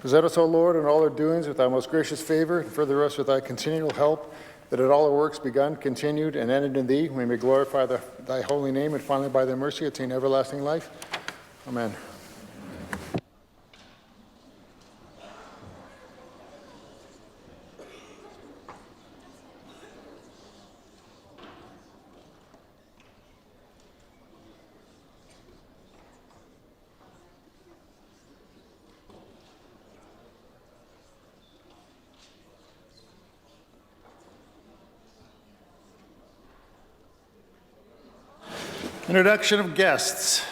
Present us, O Lord, in all our doings with thy most gracious favour, and further us with thy continual help, that at all our works begun, continued, and ended in thee, we may glorify thy holy name, and finally by thy mercy attain everlasting life. Amen. Introduction of guests.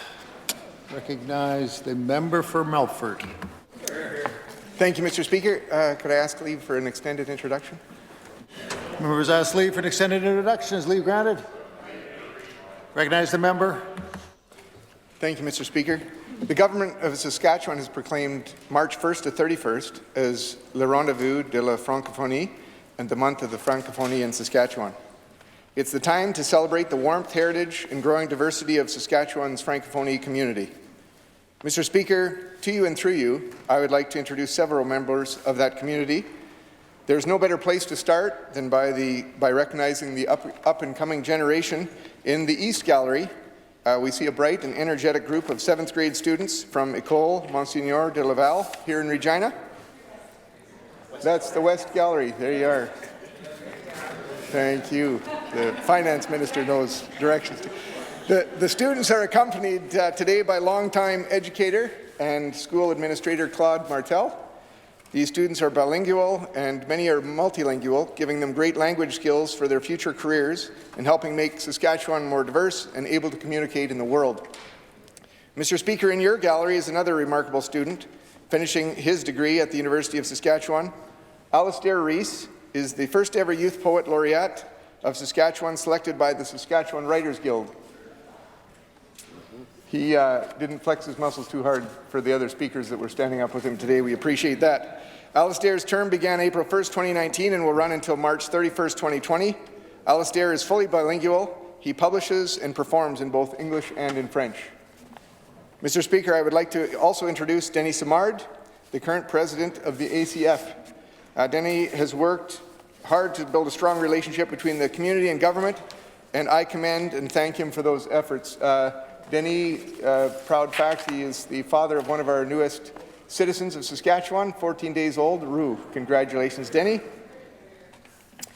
Recognize the member for Melfort. Thank you, Mr. Speaker. Could I ask leave for an extended introduction? Members asked leave for an extended introduction. Is leave granted? Recognize the member. Thank you, Mr. Speaker. The Government of Saskatchewan has proclaimed March 1st to 31st as Le Rendezvous de la Francophonie and the month of the Francophonie in Saskatchewan. It's the time to celebrate the warmth, heritage, and growing diversity of Saskatchewan's Francophonie community. Mr. Speaker, to you and through you, I would like to introduce several members of that community. There's no better place to start than by recognizing the up-and-coming generation. In the East Gallery, we see a bright and energetic group of 7th grade students from École Monseigneur de Laval here in Regina. That's the West Gallery. There you are. Thank you. The Finance Minister knows directions. The students are accompanied today by longtime educator and school administrator Claude Martel. These students are bilingual and many are multilingual, giving them great language skills for their future careers and helping make Saskatchewan more diverse and able to communicate in the world. Mr. Speaker, in your gallery is another remarkable student finishing his degree at the University of Saskatchewan. Alastair Rees is the first ever Youth Poet Laureate of Saskatchewan, selected by the Saskatchewan Writers Guild. He didn't flex his muscles too hard for the other speakers that were standing up with him today. We appreciate that. Alastair's term began April 1st, 2019 and will run until March 31st, 2020. Alastair is fully bilingual. He publishes and performs in both English and in French. Mr. Speaker, I would like to also introduce Denis Simard, the current president of the ACF. Denis has worked hard to build a strong relationship between the community and government, and I commend and thank him for those efforts. Denis, proud fact, he is the father of one of our newest citizens of Saskatchewan, 14 days old, Rue. Congratulations, Denis.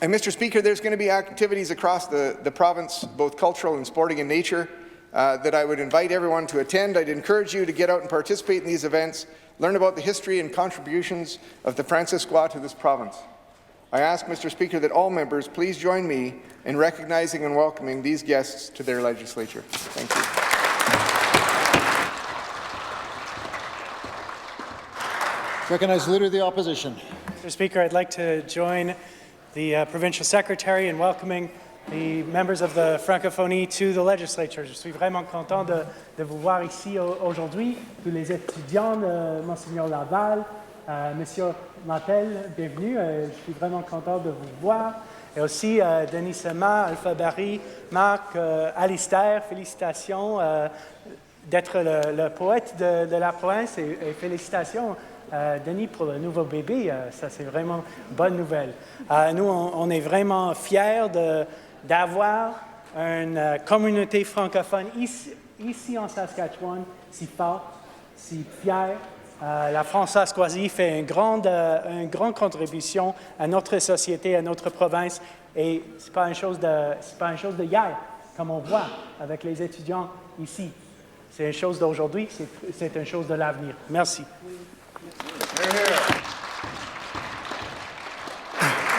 And Mr. Speaker, there's going to be activities across the province, both cultural and sporting in nature, that I would invite everyone to attend. I'd encourage you to get out and participate in these events, learn about the history and contributions of the Franciscois to this province. I ask, Mr. Speaker, that all members please join me in recognizing and welcoming these guests to their legislature. Thank you. Recognize the Leader of the Opposition. Mr. Speaker, I'd like to join the Provincial Secretary in welcoming the members of the Francophonie to the legislature. Je suis vraiment content de vous voir ici aujourd'hui, tous les étudiants de Monseigneur Laval. Monsieur Martel, bienvenue. Je suis vraiment content de vous voir. Et aussi Denis Simard, Alpha Barry, Marc, Alistair, félicitations d'être le poète de la province et félicitations Denis pour le nouveau bébé. Ça, c'est vraiment une bonne nouvelle. Nous, on est vraiment fiers d'avoir une communauté francophone ici en Saskatchewan, si forte, si fière. La Françoisie fait une grande contribution à notre société, à notre province, et ce n'est pas une chose de hier, comme on voit avec les étudiants ici. C'est une chose d'aujourd'hui, c'est une chose de l'avenir. Merci.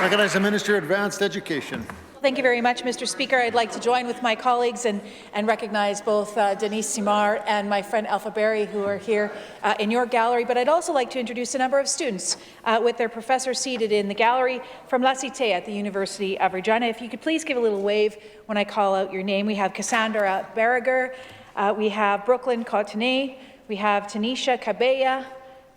Recognize the Minister of Advanced Education. Thank you very much, Mr. Speaker. I'd like to join with my colleagues and recognize both Denis Simard and my friend Alpha Barry, who are here in your gallery. But I'd also like to introduce a number of students with their professors seated in the gallery from La Cité at the University of Regina. If you could please give a little wave when I call out your name. We have Cassandra Berriger, we have Brooklyn Cotonnet, we have Tanisha Cabella,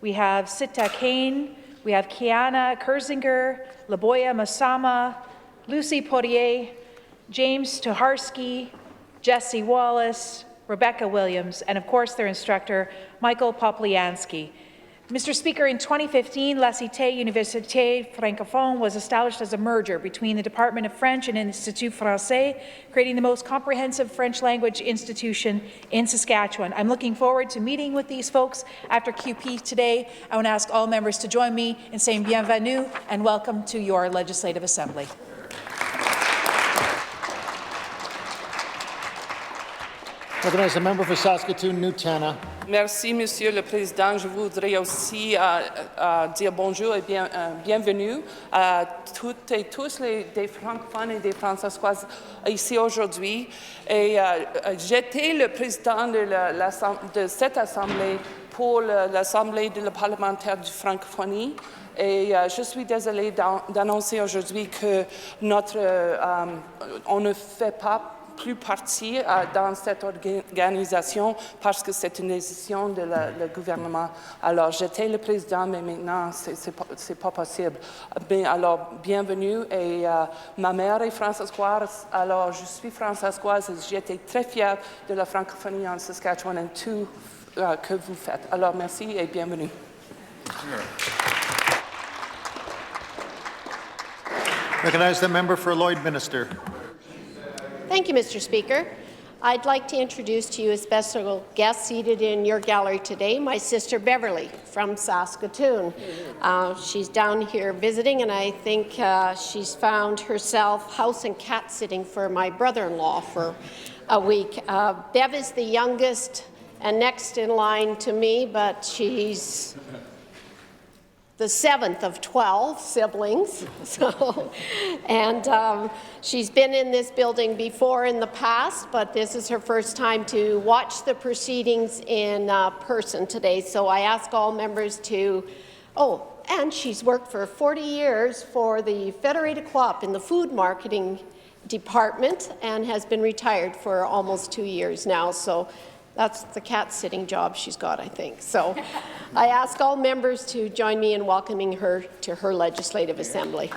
we have Sita Kane, we have Kiana Kurzinger, Laboya Masama, Lucy Poirier, James Toharski, Jesse Wallace, Rebecca Williams, and of course their instructor, Michael Popliansky. Mr. Speaker, in 2015, La Cité Université Francophone was established as a merger between the Department of French and Institut Français, creating the most comprehensive French language institution in Saskatchewan. I'm looking forward to meeting with these folks after QP today. I want to ask all members to join me in saying bienvenue and welcome to your Legislative Assembly. Recognize the member for Saskatoon-Newtana. Merci, Monsieur le Président. Je voudrais aussi dire bonjour et bienvenue à toutes et tous des francophones et des françaisoises ici aujourd'hui. Et j'étais le président de cette Assemblée pour l'Assemblée parlementaire du francophonie. Et je suis désolée d'annoncer aujourd'hui que on ne fait pas plus partie dans cette organisation parce que c'est une décision du gouvernement. Alors, j'étais le président, mais maintenant, c'est pas possible. Alors, bienvenue. Et ma mère est françaiscoise, alors je suis françaiscoise et j'étais très fière de la francophonie en Saskatchewan et tout que vous faites. Alors, merci et bienvenue. Recognize the member for Lloyd-Minster. Thank you, Mr. Speaker. I'd like to introduce to you a special guest seated in your gallery today, my sister Beverly from Saskatoon. She's down here visiting, and I think she's found herself house and cat sitting for my brother-in-law for a week. Bev is the youngest and next in line to me, but she's the 7th of 12 siblings. She's been in this building before in the past, but this is her first time to watch the proceedings in person today. So I ask all members to, and she's worked for 40 years for the Federated Co-op in the food marketing department and has been retired for almost 2 years now. So that's the cat-sitting job she's got, I think. So I ask all members to join me in welcoming her to her Legislative Assembly.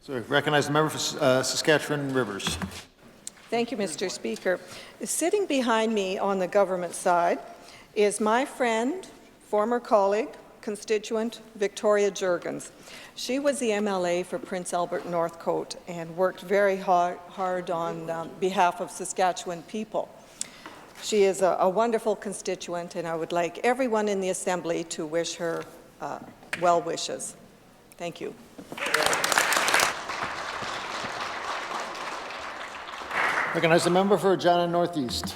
So recognize the member for Saskatchewan Rivers. Thank you, Mr. Speaker. Sitting behind me on the government side is my friend, former colleague, constituent Victoria Juergens. She was the MLA for Prince Albert Northcote and worked very hard on behalf of Saskatchewan people. She is a wonderful constituent, and I would like everyone in the Assembly to wish her well wishes. Thank you. Recognize the member for Regina Northeast.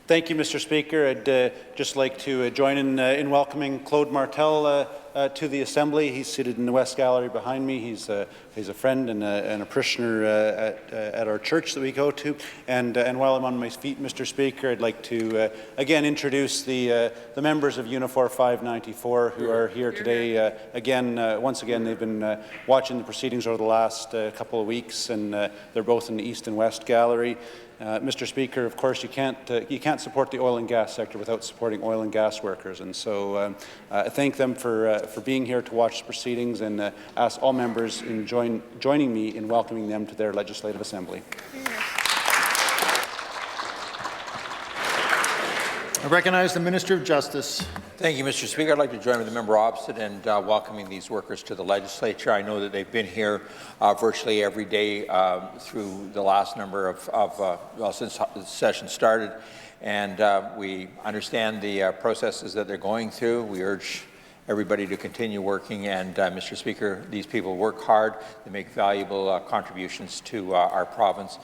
Thank you, Mr. Speaker. I'd just like to join in welcoming Claude Martel to the Assembly. He's seated in the West Gallery behind me. He's a friend and a parishioner at our church that we go to. And while I'm on my feet, Mr. Speaker, I'd like to again introduce the members of Unifor 594 who are here today. Once again, they've been watching the proceedings over the last couple of weeks, and they're both in the East and West Gallery. Mr. Speaker, of course, you can't support the oil and gas sector without supporting oil and gas workers, and so I thank them for being here to watch the proceedings, and ask all members in joining me in welcoming them to their Legislative Assembly. I recognize the Minister of Justice. Thank you, Mr. Speaker. I'd like to join with the member opposite and welcoming these workers to the legislature. I know that they've been here virtually every day through the last number of since the session started, and we understand the processes that they're going through. We urge everybody to continue working, and Mr. Speaker, these people work hard. They make valuable contributions to our province.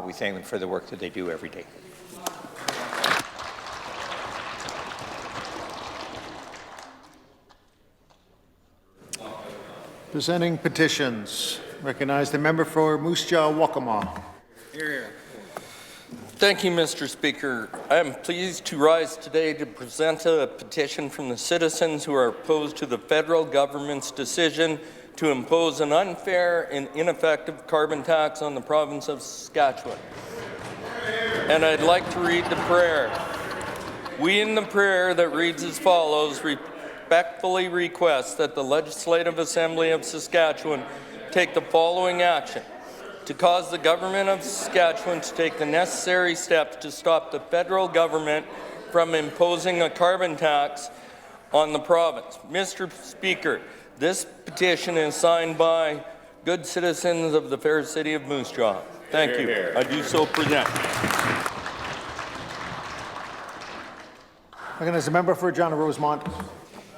We thank them for the work that they do every day. Presenting petitions. Recognize the member for Moose Jaw, Waccamaw. Thank you, Mr. Speaker. I am pleased to rise today to present a petition from the citizens who are opposed to the federal government's decision to impose an unfair and ineffective carbon tax on the province of Saskatchewan. And I'd like to read the prayer. We in the prayer that reads as follows, respectfully request that the Legislative Assembly of Saskatchewan take the following action. to cause the government of Saskatchewan to take the necessary steps to stop the federal government from imposing a carbon tax on the province. Mr. Speaker, this petition is signed by good citizens of the fair city of Moose Jaw. Thank you. I do so present. Recognize the member for John Rosemont.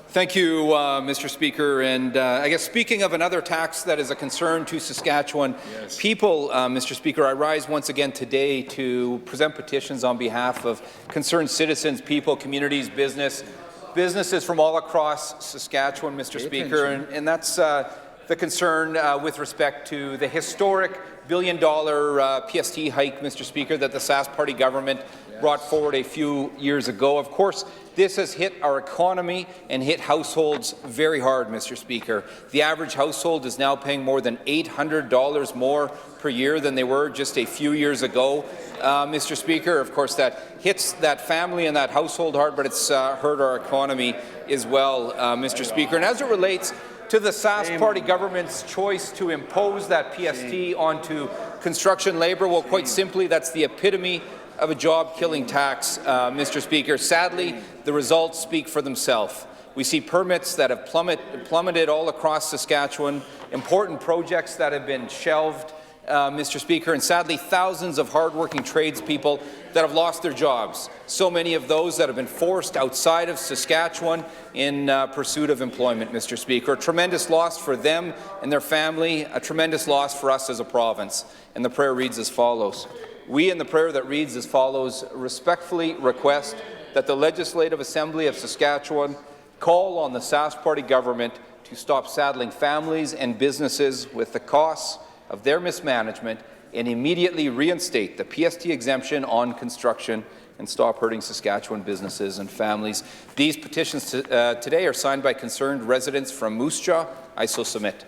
Thank you, Mr. Speaker. And I guess speaking of another tax that is a concern to Saskatchewan people, Mr. Speaker, I rise once again today to present petitions on behalf of concerned citizens, people, communities, businesses from all across Saskatchewan, Mr. Speaker. And that's the concern with respect to the historic billion-dollar PST hike, Mr. Speaker, that the Sask Party government brought forward a few years ago. Of course, this has hit our economy and hit households very hard, Mr. Speaker. The average household is now paying more than $800 more per year than they were just a few years ago. Mr. Speaker, of course, that hits that family and that household hard, but it's hurt our economy as well, Mr. Speaker. And as it relates to the Sask Party government's choice to impose that PST onto construction labour, well, quite simply, that's the epitome of a job-killing tax, Mr. Speaker. Sadly, the results speak for themselves. We see permits that have plummeted all across Saskatchewan, important projects that have been shelved, Mr. Speaker, and sadly thousands of hardworking tradespeople that have lost their jobs. So many of those that have been forced outside of Saskatchewan in pursuit of employment, Mr. Speaker. A tremendous loss for them and their family, a tremendous loss for us as a province. And the prayer reads as follows. We, in the prayer that reads as follows, respectfully request that the Legislative Assembly of Saskatchewan call on the Sask Party government to stop saddling families and businesses with the costs of their mismanagement and immediately reinstate the PST exemption on construction and stop hurting Saskatchewan businesses and families. These petitions today are signed by concerned residents from Moose Jaw. I so submit.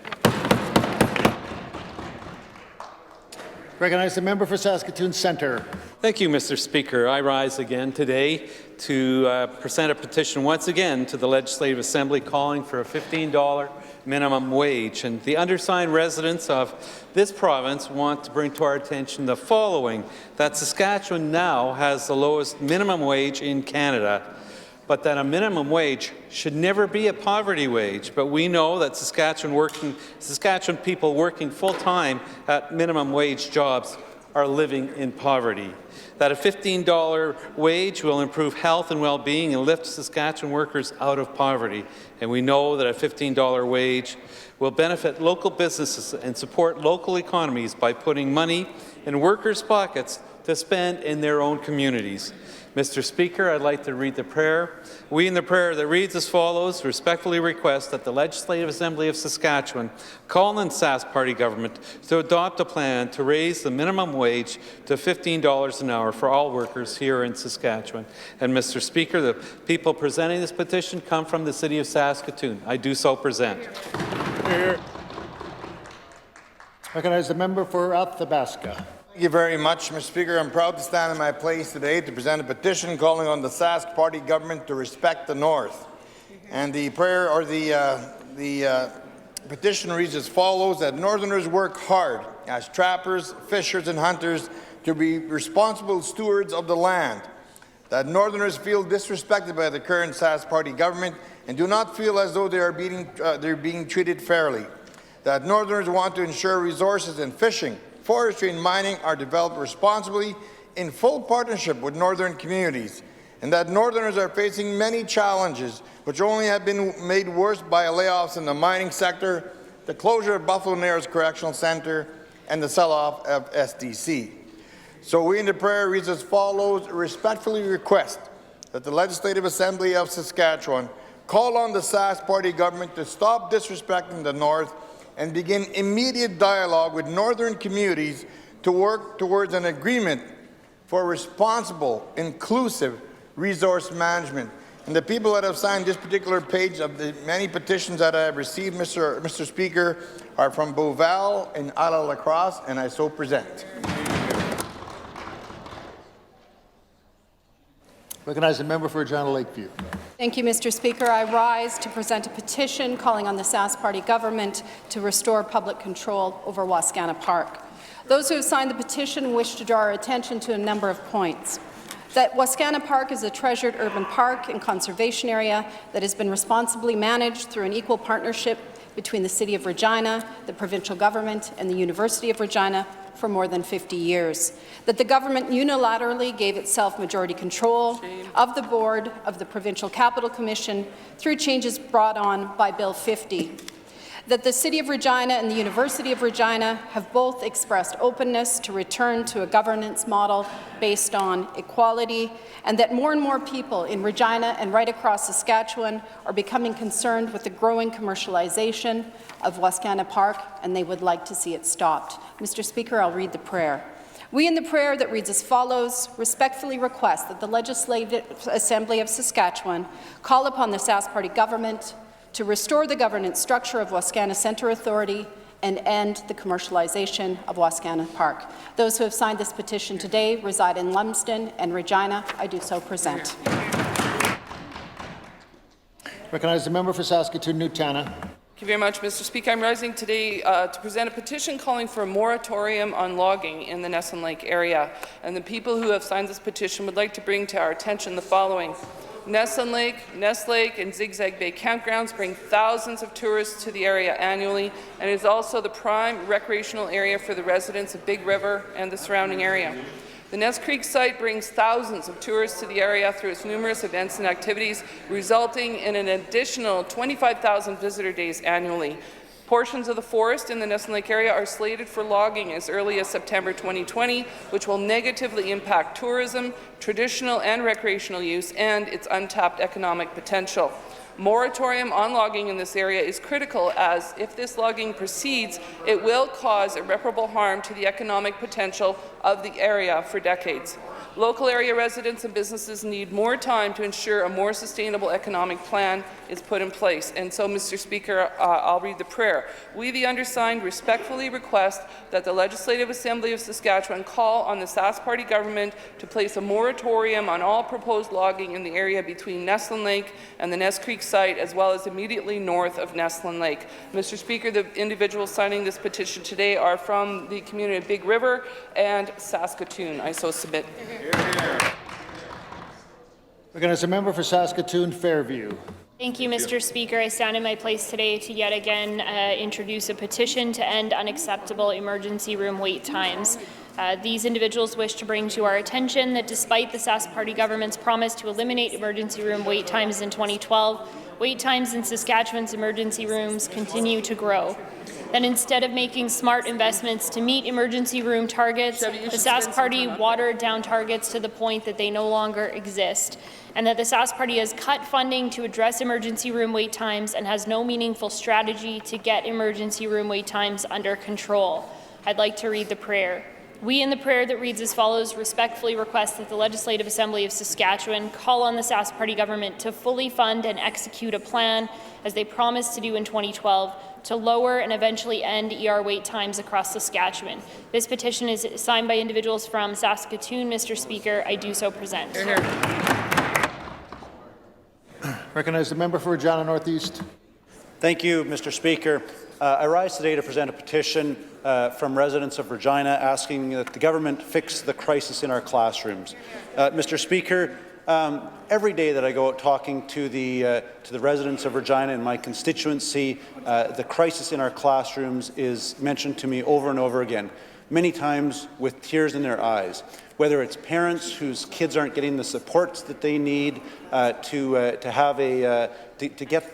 Recognize the member for Saskatoon Centre. Thank you, Mr. Speaker. I rise again today to present a petition once again to the Legislative Assembly calling for a $15 minimum wage. And the undersigned residents of this province want to bring to our attention the following, that Saskatchewan now has the lowest minimum wage in Canada, but that a minimum wage should never be a poverty wage. But we know that Saskatchewan people working full-time at minimum wage jobs are living in poverty. That a $15 wage will improve health and well-being and lift Saskatchewan workers out of poverty. And we know that a $15 wage will benefit local businesses and support local economies by putting money in workers' pockets to spend in their own communities. Mr. Speaker, I'd like to read the prayer. We, in the prayer that reads as follows, respectfully request that the Legislative Assembly of Saskatchewan call on the Sask Party government to adopt a plan to raise the minimum wage to $15 an hour for all workers here in Saskatchewan. And Mr. Speaker, the people presenting this petition come from the city of Saskatoon. I do so present. Recognize the member for Athabasca. Thank you very much, Mr. Speaker. I'm proud to stand in my place today to present a petition calling on the Sask Party government to respect the North. And the prayer or the petition reads as follows: that Northerners work hard as trappers, fishers, and hunters to be responsible stewards of the land. That Northerners feel disrespected by the current Sask Party government and do not feel as though they are being treated fairly. That Northerners want to ensure resources in fishing, forestry and mining are developed responsibly in full partnership with northern communities, and that Northerners are facing many challenges which only have been made worse by layoffs in the mining sector, the closure of Buffalo Narrows Correctional Centre, and the sell-off of SDC. So we in the prayer reads as follows: respectfully request that the Legislative Assembly of Saskatchewan call on the Sask Party government to stop disrespecting the North and begin immediate dialogue with northern communities to work towards an agreement for responsible, inclusive resource management. And the people that have signed this particular page of the many petitions that I have received, Mr. Speaker, are from Beauval and Ala Lacrosse, and I so present. Recognize the member for Regina Lakeview. Thank you, Mr. Speaker. I rise to present a petition calling on the Sask Party government to restore public control over Wascana Park. Those who have signed the petition wish to draw our attention to a number of points. That Wascana Park is a treasured urban park and conservation area that has been responsibly managed through an equal partnership between the City of Regina, the provincial government, and the University of Regina for more than 50 years. That the government unilaterally gave itself majority control of the board of the Provincial Capital Commission through changes brought on by Bill 50. That the City of Regina and the University of Regina have both expressed openness to return to a governance model based on equality, and that more and more people in Regina and right across Saskatchewan are becoming concerned with the growing commercialization of Wascana Park, and they would like to see it stopped. Mr. Speaker, I'll read the prayer. We, in the prayer that reads as follows, respectfully request that the Legislative Assembly of Saskatchewan call upon the Sask Party government to restore the governance structure of Wascana Centre Authority and end the commercialization of Wascana Park. Those who have signed this petition today reside in Lumsden and Regina. I do so present. Recognize the member for Saskatoon-Newtana. Thank you very much, Mr. Speaker. I'm rising today to present a petition calling for a moratorium on logging in the Nesson Lake area. And the people who have signed this petition would like to bring to our attention the following. Nesson Lake, Ness Lake, and Zigzag Bay campgrounds bring thousands of tourists to the area annually, and is also the prime recreational area for the residents of Big River and the surrounding area. The Ness Creek site brings thousands of tourists to the area through its numerous events and activities, resulting in an additional 25,000 visitor days annually. Portions of the forest in the Nesson Lake area are slated for logging as early as September 2020, which will negatively impact tourism, traditional and recreational use, and its untapped economic potential. Moratorium on logging in this area is critical, as if this logging proceeds, it will cause irreparable harm to the economic potential of the area for decades. Local area residents and businesses need more time to ensure a more sustainable economic plan is put in place. And so, Mr. Speaker, I'll read the prayer. We, the undersigned, respectfully request that the Legislative Assembly of Saskatchewan call on the Sask Party government to place a moratorium on all proposed logging in the area between Nesson Lake and the Ness Creek site, as well as immediately north of Nesson Lake. Mr. Speaker, the individuals signing this petition today are from the community of Big River and Saskatoon. I so submit. Recognize the member for Saskatoon-Fairview. Thank you, Mr. Speaker. I stand in my place today to yet again introduce a petition to end unacceptable emergency room wait times. These individuals wish to bring to our attention that despite the Sask Party government's promise to eliminate emergency room wait times in 2012, wait times in Saskatchewan's emergency rooms continue to grow. That instead of making smart investments to meet emergency room targets, the Sask Party watered down targets to the point that they no longer exist, and that the Sask Party has cut funding to address emergency room wait times and has no meaningful strategy to get emergency room wait times under control. I'd like to read the prayer. We, in the prayer that reads as follows, respectfully request that the Legislative Assembly of Saskatchewan call on the Sask Party government to fully fund and execute a plan, as they promised to do in 2012, to lower and eventually end ER wait times across Saskatchewan. This petition is signed by individuals from Saskatoon. Mr. Speaker, I do so present. Recognize the member for Regina Northeast. Thank you, Mr. Speaker. I rise today to present a petition from residents of Regina asking that the government fix the crisis in our classrooms. Mr. Speaker, every day that I go out talking to the residents of Regina in my constituency, the crisis in our classrooms is mentioned to me over and over again, many times with tears in their eyes. Whether it's parents whose kids aren't getting the supports that they need to get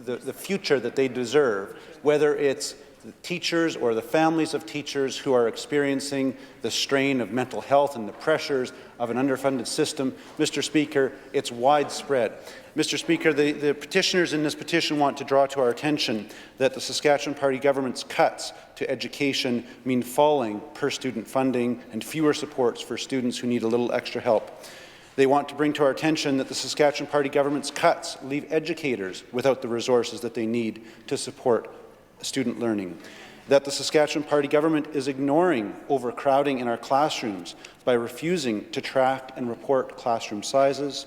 the future that they deserve, whether it's the teachers or the families of teachers who are experiencing the strain of mental health and the pressures of an underfunded system. Mr. Speaker, it's widespread. Mr. Speaker, the petitioners in this petition want to draw to our attention that the Saskatchewan Party government's cuts to education mean falling per-student funding and fewer supports for students who need a little extra help. They want to bring to our attention that the Saskatchewan Party government's cuts leave educators without the resources that they need to support student learning. that the Saskatchewan Party government is ignoring overcrowding in our classrooms by refusing to track and report classroom sizes,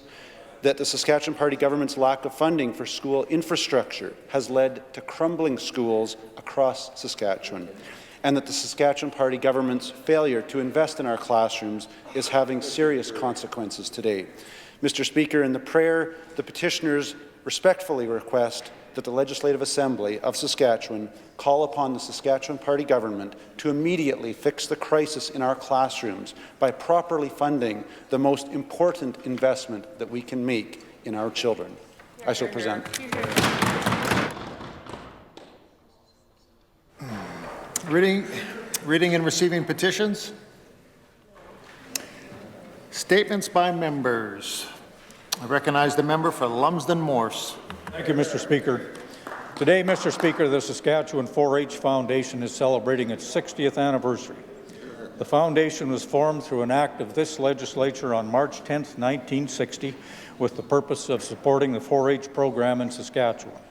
that the Saskatchewan Party government's lack of funding for school infrastructure has led to crumbling schools across Saskatchewan, and that the Saskatchewan Party government's failure to invest in our classrooms is having serious consequences today. Mr. Speaker, in the prayer, the petitioners respectfully request that the Legislative Assembly of Saskatchewan call upon the Saskatchewan Party government to immediately fix the crisis in our classrooms by properly funding the most important investment that we can make in our children. I shall present. Reading and receiving petitions. Statements by members. I recognize the member for Lumsden Morse. Thank you, Mr. Speaker. Today, Mr. Speaker, the Saskatchewan 4-H Foundation is celebrating its 60th anniversary. The foundation was formed through an act of this legislature on March 10, 1960, with the purpose of supporting the 4-H program in Saskatchewan.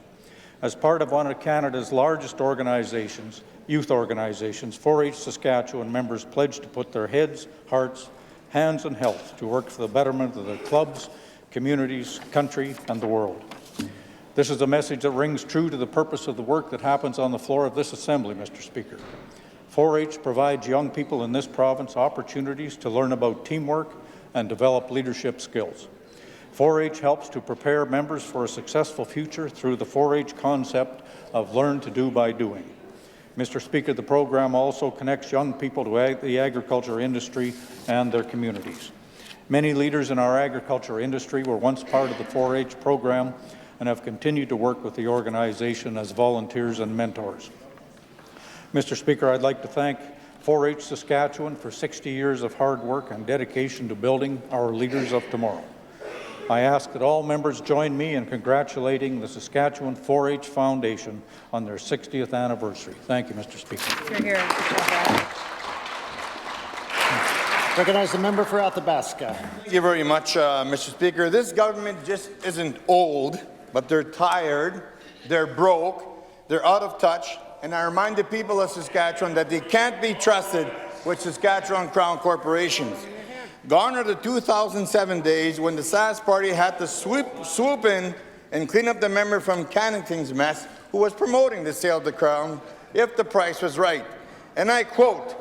As part of one of Canada's largest organizations, youth organizations, 4-H Saskatchewan members pledged to put their heads, hearts, hands and health to work for the betterment of their clubs, communities, country, and the world. This is a message that rings true to the purpose of the work that happens on the floor of this Assembly, Mr. Speaker. 4-H provides young people in this province opportunities to learn about teamwork and develop leadership skills. 4-H helps to prepare members for a successful future through the 4-H concept of learn to do by doing. Mr. Speaker, the program also connects young people to the agriculture industry and their communities. Many leaders in our agriculture industry were once part of the 4-H program and have continued to work with the organization as volunteers and mentors. Mr. Speaker, I'd like to thank 4-H Saskatchewan for 60 years of hard work and dedication to building our leaders of tomorrow. I ask that all members join me in congratulating the Saskatchewan 4-H Foundation on their 60th anniversary. Thank you, Mr. Speaker. You're here. Recognize the member for Athabasca. Thank you very much, Mr. Speaker. This government just isn't old, but they're tired, they're broke, they're out of touch, and I remind the people of Saskatchewan that they can't be trusted with Saskatchewan Crown corporations. Gone are the 2007 days when the Sask Party had to swoop in and clean up the member from Cannington's mess who was promoting the sale of the Crown if the price was right. And I quote,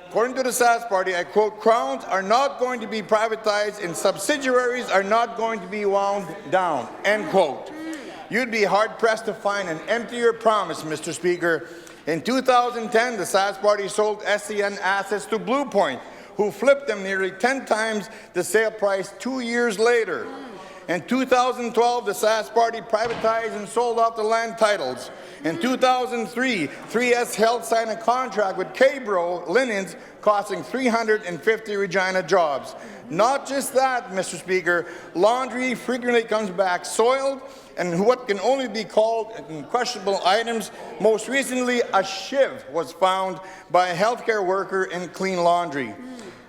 according to the Sask Party, I quote, "Crowns are not going to be privatized and subsidiaries are not going to be wound down," end quote. You'd be hard-pressed to find an emptier promise, Mr. Speaker. In 2010, the Sask Party sold SCN assets to Blue Point, who flipped them nearly 10 times the sale price 2 years later. In 2012, the Sask Party privatized and sold off the land titles. In 2003, 3S Health signed a contract with K-Bro Linens costing 350 Regina jobs. Not just that, Mr. Speaker, laundry frequently comes back soiled and what can only be called questionable items. Most recently, a shiv was found by a healthcare worker in clean laundry.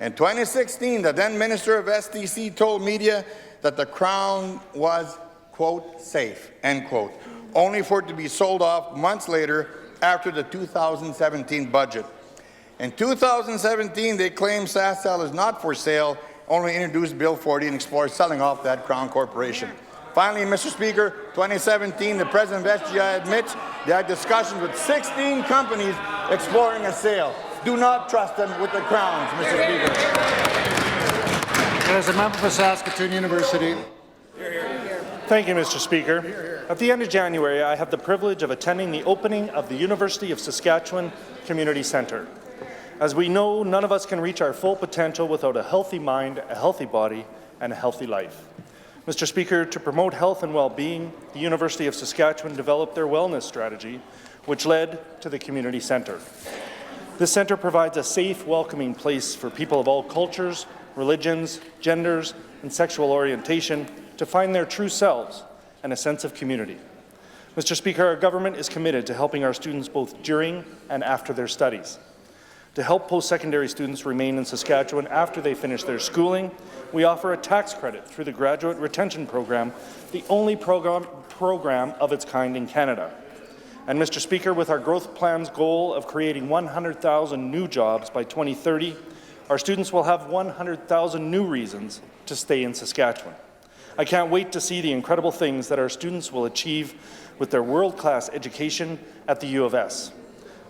In 2016, the then Minister of STC told media that the Crown was, quote, safe, end quote, only for it to be sold off months later after the 2017 budget. In 2017, they claimed SaskTel is not for sale, only introduced Bill 40 and explored selling off that Crown Corporation. Finally, Mr. Speaker, 2017, the President of SGI admits they had discussions with 16 companies exploring a sale. Do not trust them with the Crowns, Mr. Speaker. There's a member for Saskatoon University. Thank you, Mr. Speaker. At the end of January, I had the privilege of attending the opening of the University of Saskatchewan Community Centre. As we know, none of us can reach our full potential without a healthy mind, a healthy body, and a healthy life. Mr. Speaker, to promote health and well-being, the University of Saskatchewan developed their wellness strategy, which led to the Community Centre. This centre provides a safe, welcoming place for people of all cultures, religions, genders, and sexual orientation to find their true selves and a sense of community. Mr. Speaker, our government is committed to helping our students both during and after their studies. To help post-secondary students remain in Saskatchewan after they finish their schooling, we offer a tax credit through the Graduate Retention Program, the only program of its kind in Canada. And Mr. Speaker, with our growth plan's goal of creating 100,000 new jobs by 2030, our students will have 100,000 new reasons to stay in Saskatchewan. I can't wait to see the incredible things that our students will achieve with their world-class education at the U of S.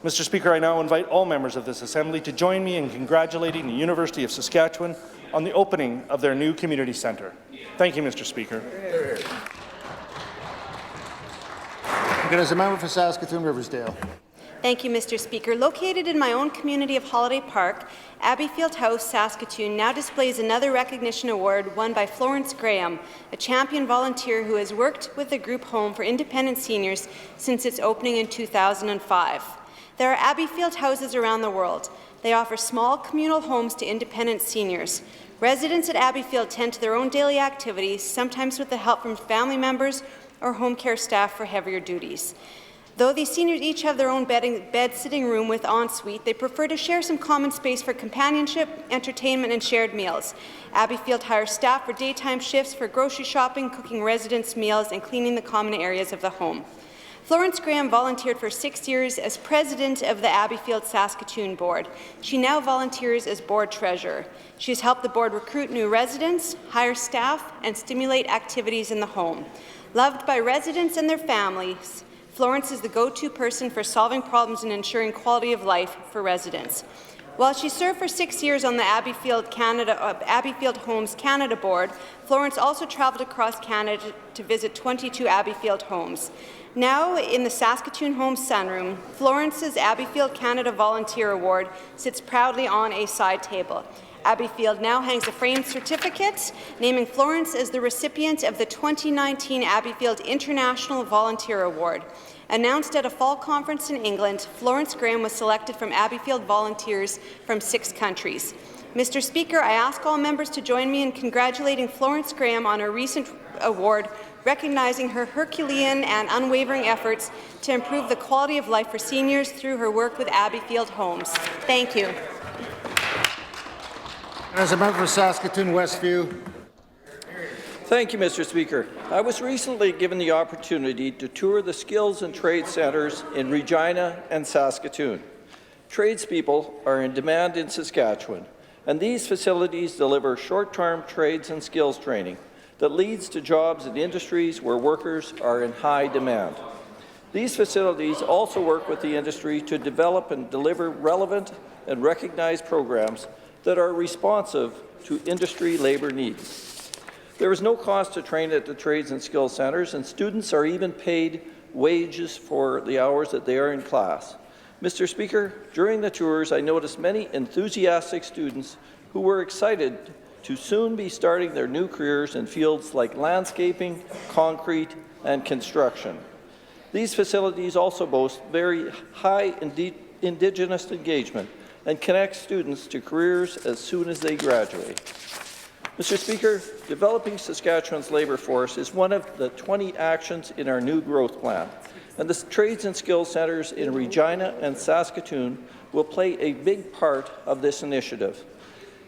Mr. Speaker, I now invite all members of this Assembly to join me in congratulating the University of Saskatchewan on the opening of their new community centre. Thank you, Mr. Speaker. As a member for Saskatoon Riversdale. Thank you, Mr. Speaker. Located in my own community of Holiday Park, Abbeyfield House, Saskatoon now displays another recognition award won by Florence Graham, a champion volunteer who has worked with the group home for independent seniors since its opening in 2005. There are Abbeyfield houses around the world. They offer small communal homes to independent seniors. Residents at Abbeyfield tend to their own daily activities, sometimes with the help from family members or home care staff for heavier duties. Though these seniors each have their own bed-sitting room with ensuite, they prefer to share some common space for companionship, entertainment, and shared meals. Abbeyfield hires staff for daytime shifts for grocery shopping, cooking residents' meals, and cleaning the common areas of the home. Florence Graham volunteered for 6 years as president of the Abbeyfield Saskatoon Board. She now volunteers as board treasurer. She has helped the board recruit new residents, hire staff, and stimulate activities in the home. Loved by residents and their families, Florence is the go-to person for solving problems and ensuring quality of life for residents. While she served for 6 years on the Abbeyfield Homes Canada Board, Florence also travelled across Canada to visit 22 Abbeyfield homes. Now in the Saskatoon Homes Sunroom, Florence's Abbeyfield Canada Volunteer Award sits proudly on a side table. Abbeyfield now hangs a framed certificate naming Florence as the recipient of the 2019 Abbeyfield International Volunteer Award. Announced at a fall conference in England, Florence Graham was selected from Abbeyfield volunteers from 6 countries. Mr. Speaker, I ask all members to join me in congratulating Florence Graham on her recent award, recognizing her Herculean and unwavering efforts to improve the quality of life for seniors through her work with Abbeyfield Homes. Thank you. As a member for Saskatoon Westview. Thank you, Mr. Speaker. I was recently given the opportunity to tour the skills and trade centres in Regina and Saskatoon. Tradespeople are in demand in Saskatchewan, and these facilities deliver short-term trades and skills training that leads to jobs in industries where workers are in high demand. These facilities also work with the industry to develop and deliver relevant and recognized programs that are responsive to industry labour needs. There is no cost to train at the Trades and Skills Centres, and students are even paid wages for the hours that they are in class. Mr. Speaker, during the tours, I noticed many enthusiastic students who were excited to soon be starting their new careers in fields like landscaping, concrete, and construction. These facilities also boast very high Indigenous engagement and connect students to careers as soon as they graduate. Mr. Speaker, developing Saskatchewan's labour force is one of the 20 actions in our new growth plan, and the Trades and Skills Centres in Regina and Saskatoon will play a big part of this initiative.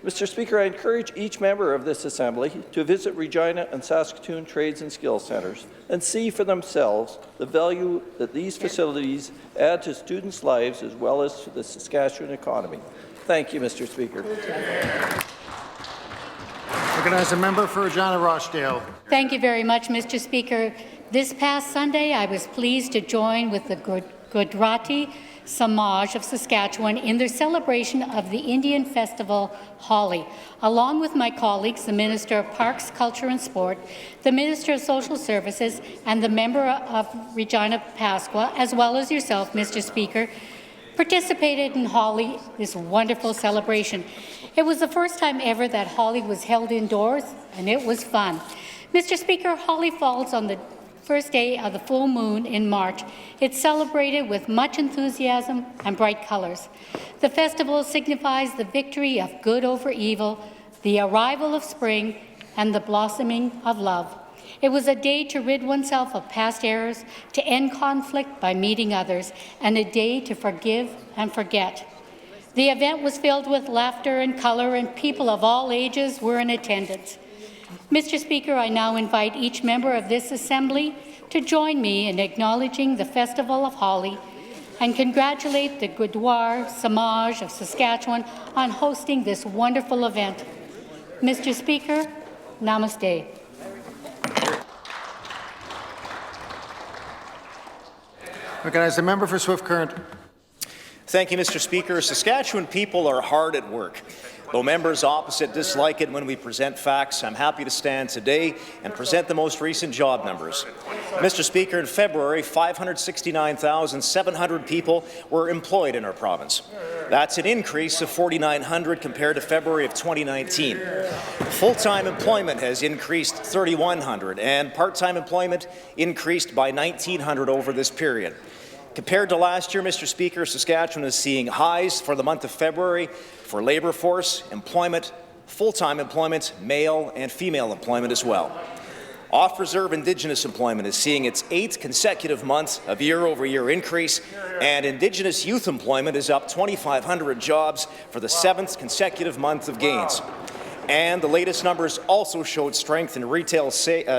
Mr. Speaker, I encourage each member of this Assembly to visit Regina and Saskatoon Trades and Skills Centres and see for themselves the value that these facilities add to students' lives as well as to the Saskatchewan economy. Thank you, Mr. Speaker. Recognize a member for Regina Rochdale. Thank you very much, Mr. Speaker. This past Sunday, I was pleased to join with the Gujarati Samaj of Saskatchewan in their celebration of the Indian festival Holi, along with my colleagues, the Minister of Parks, Culture and Sport, the Minister of Social Services, and the member of Regina Pasqua, as well as yourself, Mr. Speaker, participated in Holi, this wonderful celebration. It was the first time ever that Holi was held indoors, and it was fun. Mr. Speaker, Holi falls on the first day of the full moon in March. It's celebrated with much enthusiasm and bright colors. The festival signifies the victory of good over evil, the arrival of spring, and the blossoming of love. It was a day to rid oneself of past errors, to end conflict by meeting others, and a day to forgive and forget. The event was filled with laughter and color, and people of all ages were in attendance. Mr. Speaker, I now invite each member of this Assembly to join me in acknowledging the Festival of Holi and congratulate the Gurdwara Samaj of Saskatchewan on hosting this wonderful event. Mr. Speaker, namaste. Recognize the member for Swift Current. Thank you, Mr. Speaker. Saskatchewan people are hard at work. Though members opposite dislike it when we present facts, I'm happy to stand today and present the most recent job numbers. Mr. Speaker, in February, 569,700 people were employed in our province. That's an increase of 4,900 compared to February of 2019. Full-time employment has increased 3,100, and part-time employment increased by 1,900 over this period. Compared to last year, Mr. Speaker, Saskatchewan is seeing highs for the month of February for labour force, employment, full-time employment, male and female employment as well. Off-reserve Indigenous employment is seeing its 8th consecutive month of year-over-year increase, and Indigenous youth employment is up 2,500 jobs for the 7th consecutive month of gains. And the latest numbers also showed strength in retail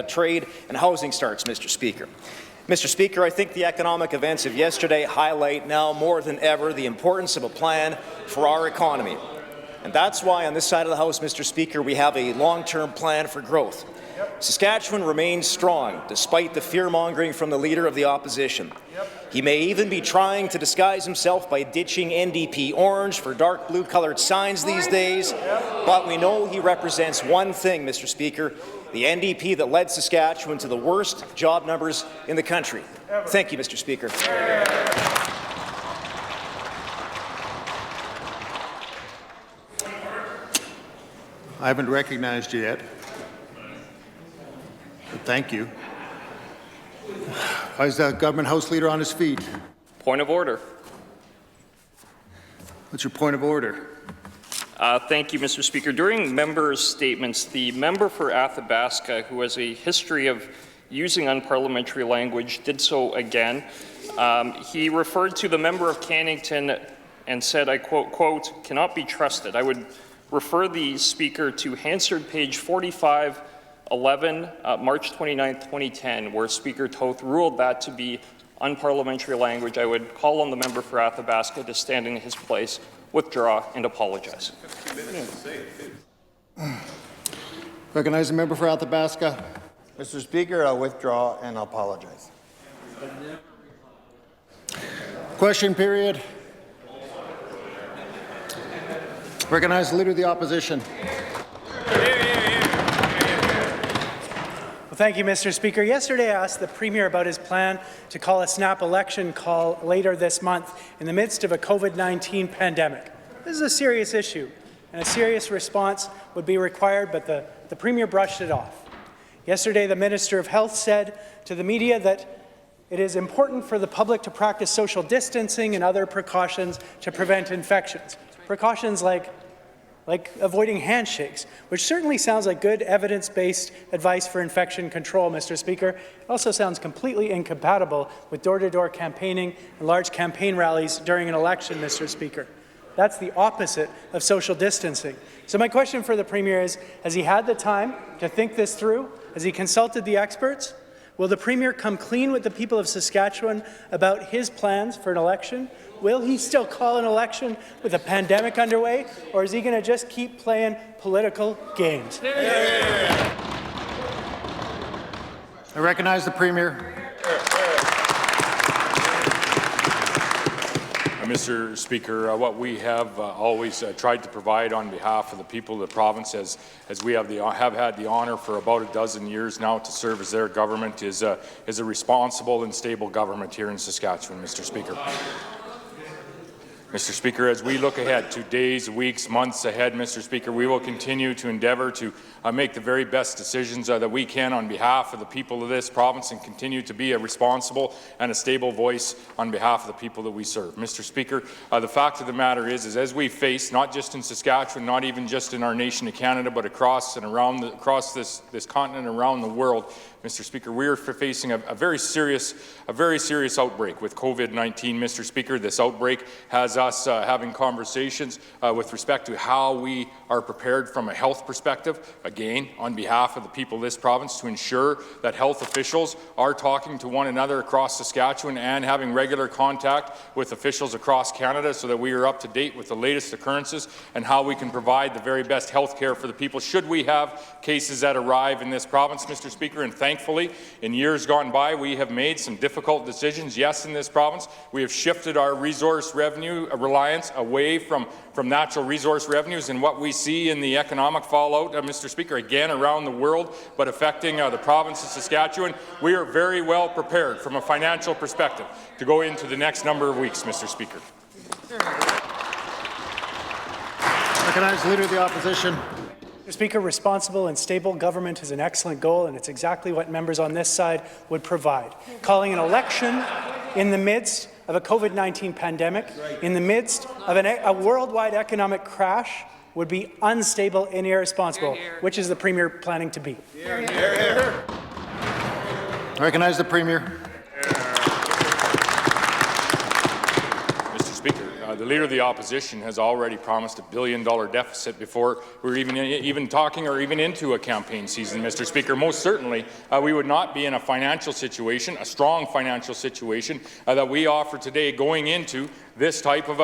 trade and housing starts, Mr. Speaker. Mr. Speaker, I think the economic events of yesterday highlight now more than ever the importance of a plan for our economy. And that's why on this side of the House, Mr. Speaker, we have a long-term plan for growth. Saskatchewan remains strong despite the fear-mongering from the Leader of the Opposition. He may even be trying to disguise himself by ditching NDP orange for dark blue-coloured signs these days, but we know he represents one thing, Mr. Speaker, the NDP that led Saskatchewan to the worst job numbers in the country. Thank you, Mr. Speaker. I haven't recognized you yet. But thank you. Why is the Government House Leader on his feet? Point of order. What's your point of order? Thank you, Mr. Speaker. During members' statements, the member for Athabasca, who has a history of using unparliamentary language, did so again. He referred to the member of Cannington and said, I quote, cannot be trusted. I would refer the Speaker to Hansard page 4511, March 29, 2010, where Speaker Toth ruled that to be unparliamentary language. I would call on the member for Athabasca to stand in his place, withdraw, and apologize. Recognize the member for Athabasca. Mr. Speaker, I'll withdraw and apologize. Question period. Recognize the Leader of the Opposition. Well, thank you, Mr. Speaker. Yesterday, I asked the Premier about his plan to call a snap election call later this month in the midst of a COVID-19 pandemic. This is a serious issue, and a serious response would be required, but the Premier brushed it off. Yesterday, the Minister of Health said to the media that it is important for the public to practice social distancing and other precautions to prevent infections. Precautions like avoiding handshakes, which certainly sounds like good evidence-based advice for infection control, Mr. Speaker. It also sounds completely incompatible with door-to-door campaigning and large campaign rallies during an election, Mr. Speaker. That's the opposite of social distancing. So my question for the Premier is, has he had the time to think this through? Has he consulted the experts? Will the Premier come clean with the people of Saskatchewan about his plans for an election? Will he still call an election with a pandemic underway, or is he going to just keep playing political games? I recognize the Premier. Mr. Speaker, what we have always tried to provide on behalf of the people of the province, as we have had the honour for about a dozen years now to serve as their government, is a responsible and stable government here in Saskatchewan, Mr. Speaker. Mr. Speaker, as we look ahead to days, weeks, months ahead, Mr. Speaker, we will continue to endeavour to make the very best decisions that we can on behalf of the people of this province and continue to be a responsible and a stable voice on behalf of the people that we serve. Mr. Speaker, the fact of the matter is as we face, not just in Saskatchewan, not even just in our nation of Canada, but across this continent, around the world, Mr. Speaker, we are facing a very serious outbreak with COVID-19, Mr. Speaker. This outbreak has us having conversations with respect to how we are prepared from a health perspective, again, on behalf of the people of this province, to ensure that health officials are talking to one another across Saskatchewan and having regular contact with officials across Canada so that we are up to date with the latest occurrences and how we can provide the very best health care for the people should we have cases that arrive in this province, Mr. Speaker. And thankfully, in years gone by, we have made some difficult decisions. Yes, in this province, we have shifted our resource revenue reliance away from natural resource revenues, and what we see in the economic fallout, Mr. Speaker, again around the world, but affecting the province of Saskatchewan, we are very well prepared from a financial perspective to go into the next number of weeks, Mr. Speaker. Recognize the Leader of the Opposition. Mr. Speaker, responsible and stable government is an excellent goal, and it's exactly what members on this side would provide. Calling an election in the midst of a COVID-19 pandemic, in the midst of a worldwide economic crash, would be unstable and irresponsible. Which is the Premier planning to be? Recognize the Premier. Mr. Speaker, the Leader of the Opposition has already promised a $1 billion deficit before we're even talking or even into a campaign season, Mr. Speaker. Most certainly, we would not be in a financial situation, a strong financial situation, that we offer today going into this type of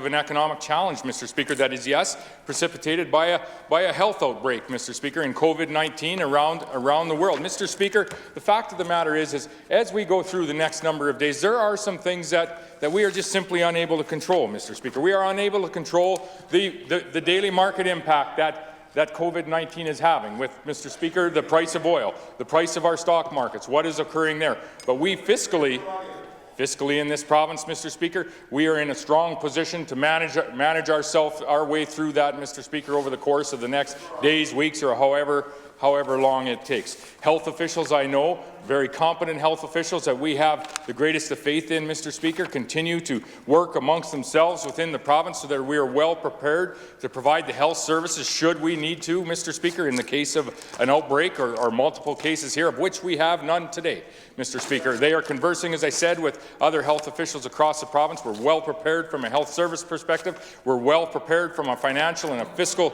an economic challenge, Mr. Speaker, that is, yes, precipitated by a health outbreak, Mr. Speaker, and COVID-19 around the world. Mr. Speaker, the fact of the matter is as we go through the next number of days, there are some things that we are just simply unable to control, Mr. Speaker. We are unable to control the daily market impact that COVID-19 is having with, Mr. Speaker, the price of oil, the price of our stock markets, what is occurring there. But we fiscally in this province, Mr. Speaker, we are in a strong position to manage our way through that, Mr. Speaker, over the course of the next days, weeks, or however long it takes. Health officials, I know, very competent health officials that we have the greatest of faith in, Mr. Speaker, continue to work amongst themselves within the province so that we are well prepared to provide the health services should we need to, Mr. Speaker, in the case of an outbreak or multiple cases here, of which we have none today, Mr. Speaker. They are conversing, as I said, with other health officials across the province. We're well prepared from a health service perspective. We're well prepared from a financial and a fiscal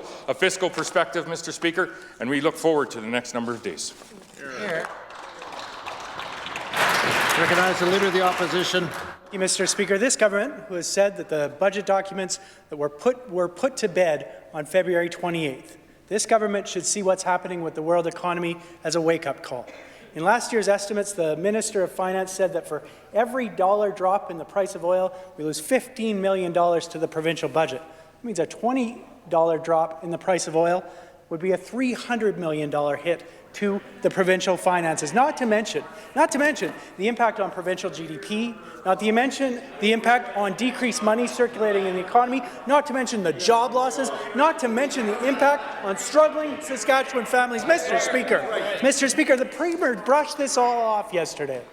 perspective, Mr. Speaker, and we look forward to the next number of days. Recognize the Leader of the Opposition. Thank you, Mr. Speaker. This government, who has said that the budget documents that were put to bed on February 28th, this government should see what's happening with the world economy as a wake-up call. In last year's estimates, the Minister of Finance said that for every dollar drop in the price of oil, we lose $15 million to the provincial budget. That means a $20 drop in the price of oil would be a $300 million hit to the provincial finances, not to mention the impact on provincial GDP, not to mention the impact on decreased money circulating in the economy, not to mention the job losses, not to mention the impact on struggling Saskatchewan families. Mr. Speaker, the Premier brushed this all off yesterday.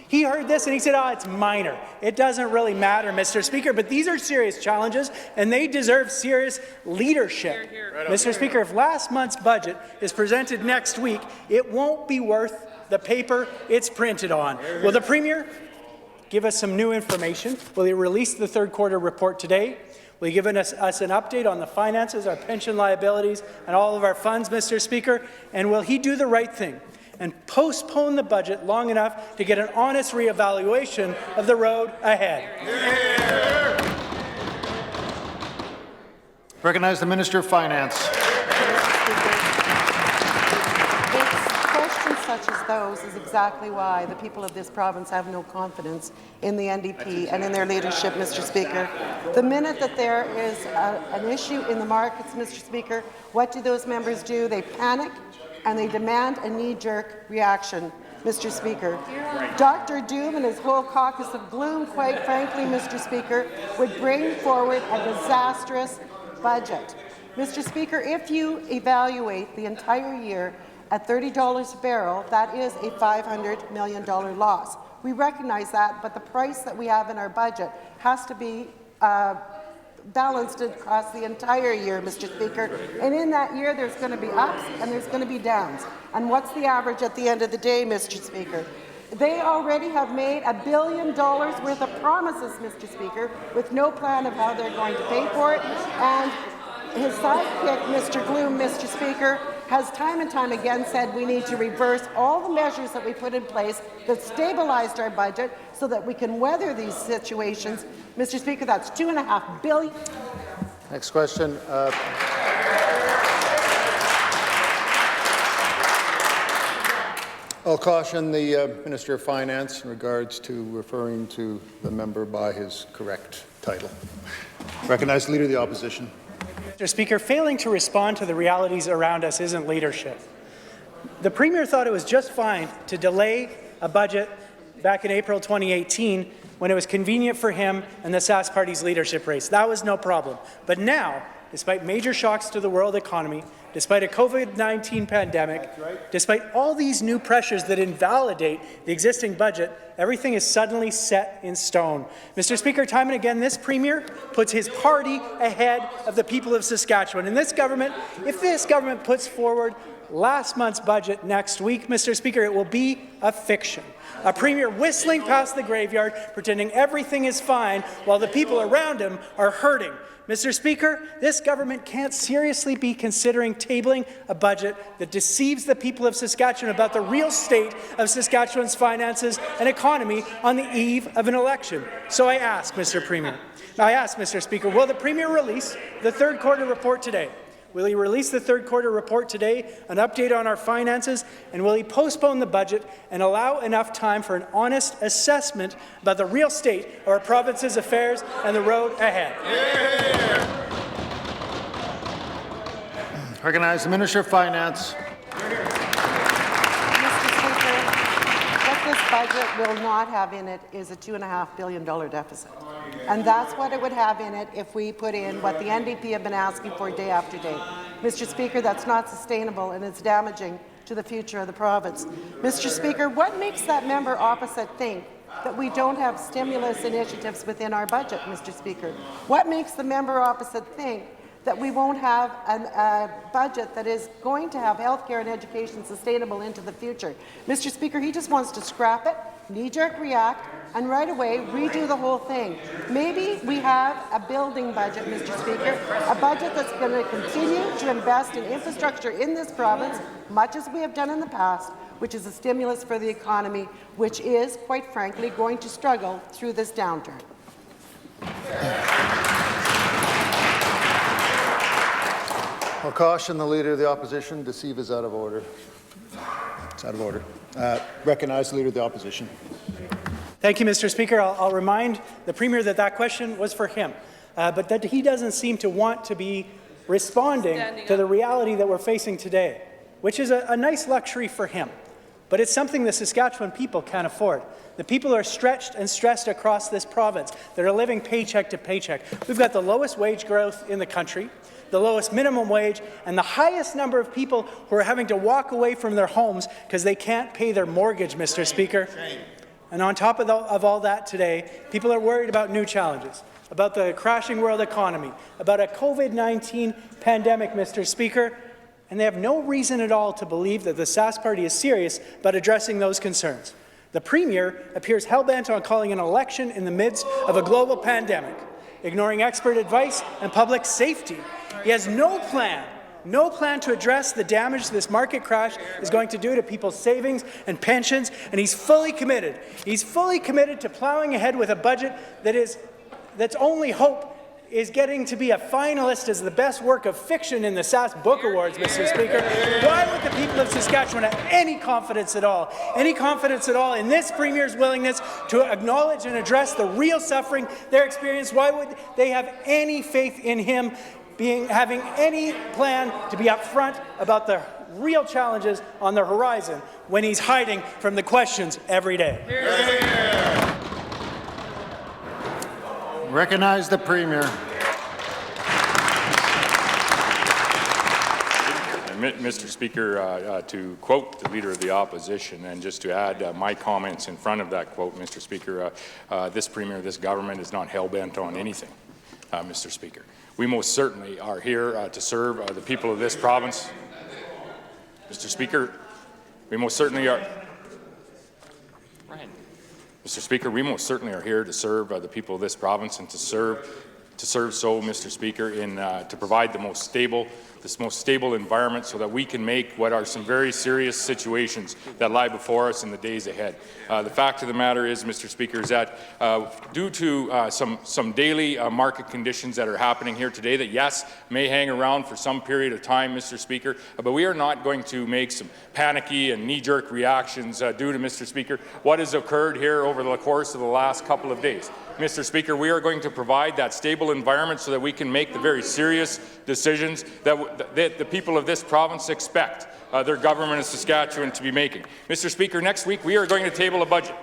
He heard this and he said, it's minor. It doesn't really matter, Mr. Speaker, but these are serious challenges and they deserve serious leadership. Mr. Speaker, if last month's budget is presented next week, it won't be worth the paper it's printed on. Will the Premier give us some new information? Will he release the third quarter report today? Will he give us an update on the finances, our pension liabilities, and all of our funds, Mr. Speaker? And will he do the right thing and postpone the budget long enough to get an honest reevaluation of the road ahead? Recognize the Minister of Finance. Questions such as those is exactly why the people of this province have no confidence in the NDP and in their leadership, Mr. Speaker. The minute that there is an issue in the markets, Mr. Speaker, what do those members do? They panic and they demand a knee-jerk reaction, Mr. Speaker. Dr. Doom and his whole caucus of gloom, quite frankly, Mr. Speaker, would bring forward a disastrous budget. Mr. Speaker, if you evaluate the entire year at $30 a barrel, that is a $500 million loss. We recognize that, but the price that we have in our budget has to be balanced across the entire year, Mr. Speaker. And in that year, there's going to be ups and there's going to be downs. And what's the average at the end of the day, Mr. Speaker? They already have made $1 billion worth of promises, Mr. Speaker, with no plan of how they're going to pay for it. And his sidekick, Mr. Gloom, Mr. Speaker, has time and time again said we need to reverse all the measures that we put in place that stabilized our budget so that we can weather these situations. Mr. Speaker, that's $2.5 billion. Next question. I'll caution the Minister of Finance in regards to referring to the member by his correct title. Recognize the Leader of the Opposition. Mr. Speaker, failing to respond to the realities around us isn't leadership. The Premier thought it was just fine to delay a budget back in April 2018 when it was convenient for him and the Sask Party's leadership race. That was no problem. But now, despite major shocks to the world economy, despite a COVID-19 pandemic, despite all these new pressures that invalidate the existing budget, everything is suddenly set in stone. Mr. Speaker, time and again, this Premier puts his party ahead of the people of Saskatchewan. And this government, if this government puts forward last month's budget next week, Mr. Speaker, it will be a fiction. A Premier whistling past the graveyard, pretending everything is fine while the people around him are hurting. Mr. Speaker, this government can't seriously be considering tabling a budget that deceives the people of Saskatchewan about the real state of Saskatchewan's finances and economy on the eve of an election. So I ask, Mr. Premier, Mr. Speaker, will the Premier release the third quarter report today? Will he release the third quarter report today, an update on our finances, and will he postpone the budget and allow enough time for an honest assessment about the real state of our province's affairs and the road ahead? Recognize the Minister of Finance. What this budget will not have in it is a $2.5 billion deficit. And that's what it would have in it if we put in what the NDP have been asking for day after day. Mr. Speaker, that's not sustainable and it's damaging to the future of the province. Mr. Speaker, what makes that member opposite think that we don't have stimulus initiatives within our budget, Mr. Speaker? What makes the member opposite think that we won't have a budget that is going to have healthcare and education sustainable into the future? Mr. Speaker, he just wants to scrap it, knee-jerk react, and right away redo the whole thing. Maybe we have a building budget, Mr. Speaker, a budget that's going to continue to invest in infrastructure in this province, much as we have done in the past, which is a stimulus for the economy, which is, quite frankly, going to struggle through this downturn. I'll caution the Leader of the Opposition. Deceive is out of order. It's out of order. Recognize the Leader of the Opposition. Thank you, Mr. Speaker. I'll remind the Premier that that question was for him, but that he doesn't seem to want to be responding to the reality that we're facing today, which is a nice luxury for him. But it's something the Saskatchewan people can't afford. The people are stretched and stressed across this province that are living paycheck to paycheck. We've got the lowest wage growth in the country, the lowest minimum wage, and the highest number of people who are having to walk away from their homes because they can't pay their mortgage, Mr. Speaker. And on top of all that today, people are worried about new challenges, about the crashing world economy, about a COVID-19 pandemic, Mr. Speaker, and they have no reason at all to believe that the Sask Party is serious about addressing those concerns. The Premier appears hell-bent on calling an election in the midst of a global pandemic, ignoring expert advice and public safety. He has no plan to address the damage this market crash is going to do to people's savings and pensions, and he's fully committed. He's fully committed to plowing ahead with a budget that's only hope is getting to be a finalist as the best work of fiction in the Sask Book Awards, Mr. Speaker. Why would the people of Saskatchewan have any confidence at all in this Premier's willingness to acknowledge and address the real suffering they're experiencing? Why would they have any faith in him having any plan to be upfront about the real challenges on the horizon when he's hiding from the questions every day? Recognize the Premier. Mr. Speaker, to quote the Leader of the Opposition, and just to add my comments in front of that quote, Mr. Speaker, this Premier, this government is not hell-bent on anything. Mr. Speaker. We most certainly are here to serve the people of this province. Mr. Speaker, we most certainly are. Mr. Speaker, we most certainly are here to serve the people of this province and to serve so, Mr. Speaker, in to provide the most stable environment so that we can make what are some very serious situations that lie before us in the days ahead. The fact of the matter is, Mr. Speaker, is that due to some daily market conditions that are happening here today that, yes, may hang around for some period of time, Mr. Speaker, but we are not going to make some panicky and knee-jerk reactions due to, Mr. Speaker, what has occurred here over the course of the last couple of days. Mr. Speaker, we are going to provide that stable environment so that we can make the very serious decisions that the people of this province expect their government of Saskatchewan to be making. Mr. Speaker, next week we are going to table a budget.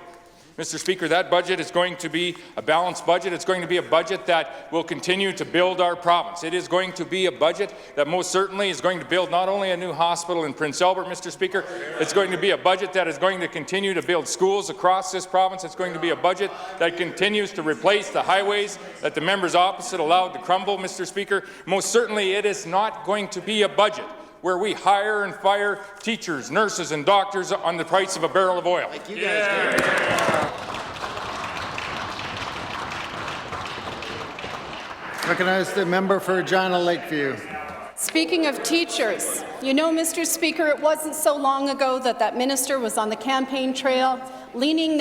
Mr. Speaker, that budget is going to be a balanced budget. It's going to be a budget that will continue to build our province. It is going to be a budget that most certainly is going to build not only a new hospital in Prince Albert, Mr. Speaker, it's going to be a budget that is going to continue to build schools across this province. It's going to be a budget that continues to replace the highways that the members opposite allowed to crumble, Mr. Speaker. Most certainly it is not going to be a budget where we hire and fire teachers, nurses, and doctors on the price of a barrel of oil. Like you guys Recognize the member for Regina Lakeview. Speaking of teachers, you know, Mr. Speaker, it wasn't so long ago that minister was on the campaign trail, leaning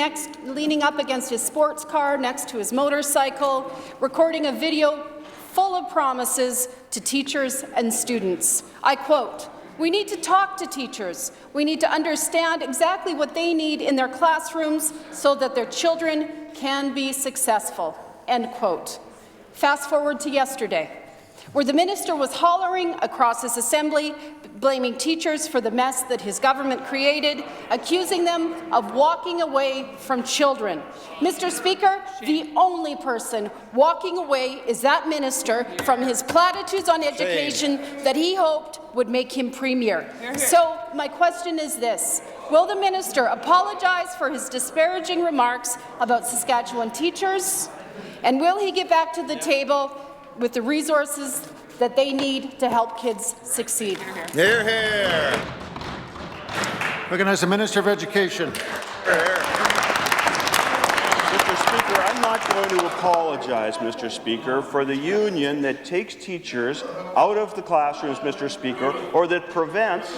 up against his sports car next to his motorcycle, recording a video full of promises to teachers and students. I quote, "We need to talk to teachers. We need to understand exactly what they need in their classrooms so that their children can be successful." End quote. Fast forward to yesterday, where the minister was hollering across his assembly, blaming teachers for the mess that his government created, accusing them of walking away from children. Mr. Speaker, the only person walking away is that minister from his platitudes on education that he hoped would make him premier. So my question is this: will the minister apologize for his disparaging remarks about Saskatchewan teachers? And will he get back to the table with the resources that they need to help kids succeed? Hear, hear. Recognize the Minister of Education. Mr. Speaker, I'm not going to apologize, Mr. Speaker, for the union that takes teachers out of the classrooms, Mr. Speaker, or that prevents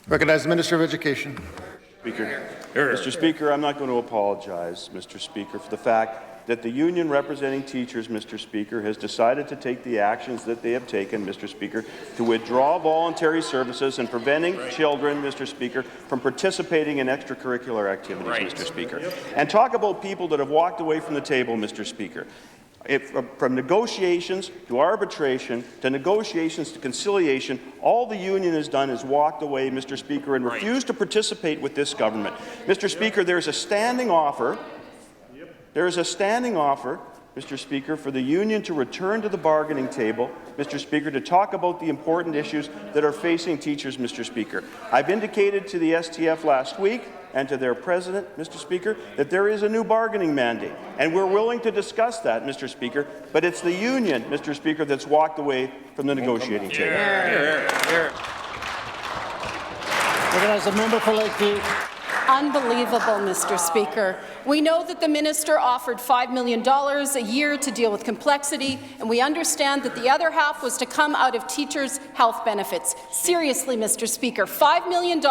Recognize the Minister of Education. Mr. Speaker, I'm not going to apologize, Mr. Speaker, for the fact that the union representing teachers, Mr. Speaker, has decided to take the actions that they have taken, Mr. Speaker, to withdraw voluntary services and preventing children, Mr. Speaker, from participating in extracurricular activities, Mr. Speaker. And talk about people that have walked away from the table, Mr. Speaker. From negotiations to arbitration to negotiations to conciliation, all the union has done is walked away, Mr. Speaker, and refused to participate with this government. Mr. Speaker, there's a standing offer. There is a standing offer, Mr. Speaker, for the union to return to the bargaining table, Mr. Speaker, to talk about the important issues that are facing teachers, Mr. Speaker. I've indicated to the STF last week and to their president, Mr. Speaker, that there is a new bargaining mandate, and we're willing to discuss that, Mr. Speaker, but it's the union, Mr. Speaker, that's walked away from the negotiating table. Recognize the member for Lakeview. Unbelievable, Mr. Speaker. We know that the minister offered $5 million a year to deal with complexity, and we understand that the other half was to come out of teachers' health benefits. Seriously, Mr. Speaker, $5 million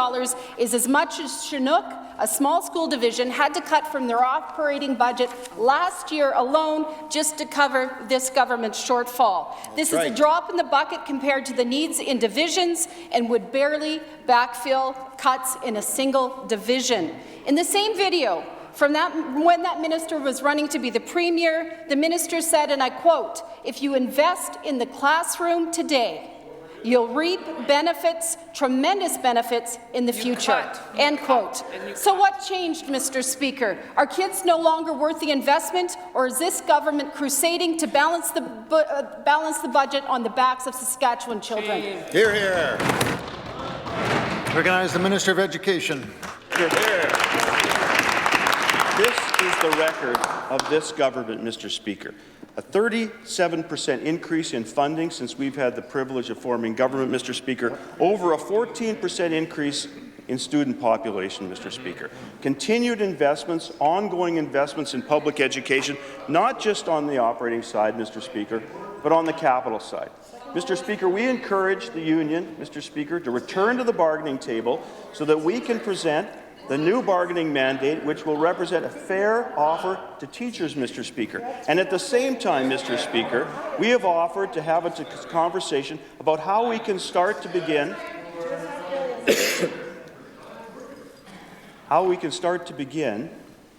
is as much as Chinook, a small school division, had to cut from their operating budget last year alone just to cover this government's shortfall. This is a drop in the bucket compared to the needs in divisions and would barely backfill cuts in a single division. In the same video, When that minister was running to be the premier, the minister said, and I quote, "If you invest in the classroom today, you'll reap benefits, tremendous benefits in the future." End quote. So what changed, Mr. Speaker? Are kids no longer worth the investment, or is this government crusading to balance the budget on the backs of Saskatchewan children? Hear, hear. Recognize the Minister of Education. Hear, hear. This is the record of this government, Mr. Speaker. A 37% increase in funding since we've had the privilege of forming government, Mr. Speaker. Over a 14% increase in student population, Mr. Speaker. Continued investments, ongoing investments in public education, not just on the operating side, Mr. Speaker, but on the capital side. Mr. Speaker, we encourage the union, Mr. Speaker, to return to the bargaining table so that we can present the new bargaining mandate, which will represent a fair offer to teachers, Mr. Speaker. And at the same time, Mr. Speaker, we have offered to have a conversation about how we can start to begin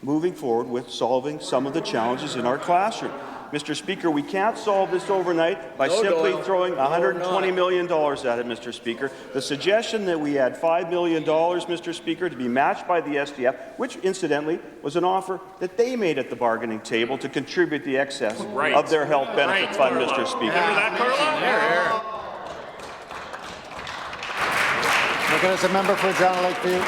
moving forward with solving some of the challenges in our classroom. Mr. Speaker, we can't solve this overnight by simply throwing $120 million at it, Mr. Speaker. The suggestion that we add $5 million, Mr. Speaker, to be matched by the SDF, which, incidentally, was an offer that they made at the bargaining table to contribute the excess of their health benefit fund, Mr. Speaker. Remember that, Carla? Recognize the member for John Lakeview.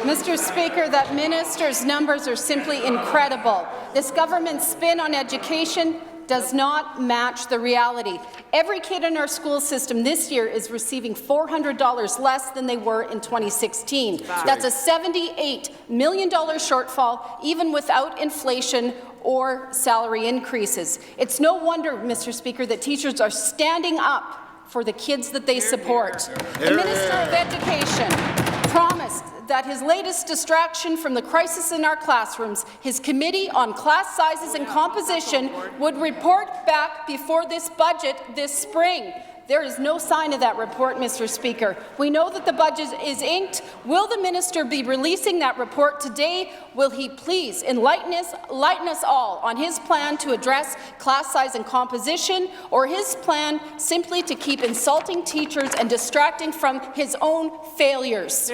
Mr. Speaker, that minister's numbers are simply incredible. This government's spin on education does not match the reality. Every kid in our school system this year is receiving $400 less than they were in 2016. That's a $78 million shortfall, even without inflation or salary increases. It's no wonder, Mr. Speaker, that teachers are standing up for the kids that they support. The Minister of Education promised that his latest distraction from the crisis in our classrooms, his Committee on Class Sizes and Composition, would report back before this budget this spring. There is no sign of that report, Mr. Speaker. We know that the budget is inked. Will the minister be releasing that report today? Will he please enlighten us all on his plan to address class size and composition, or his plan simply to keep insulting teachers and distracting from his own failures?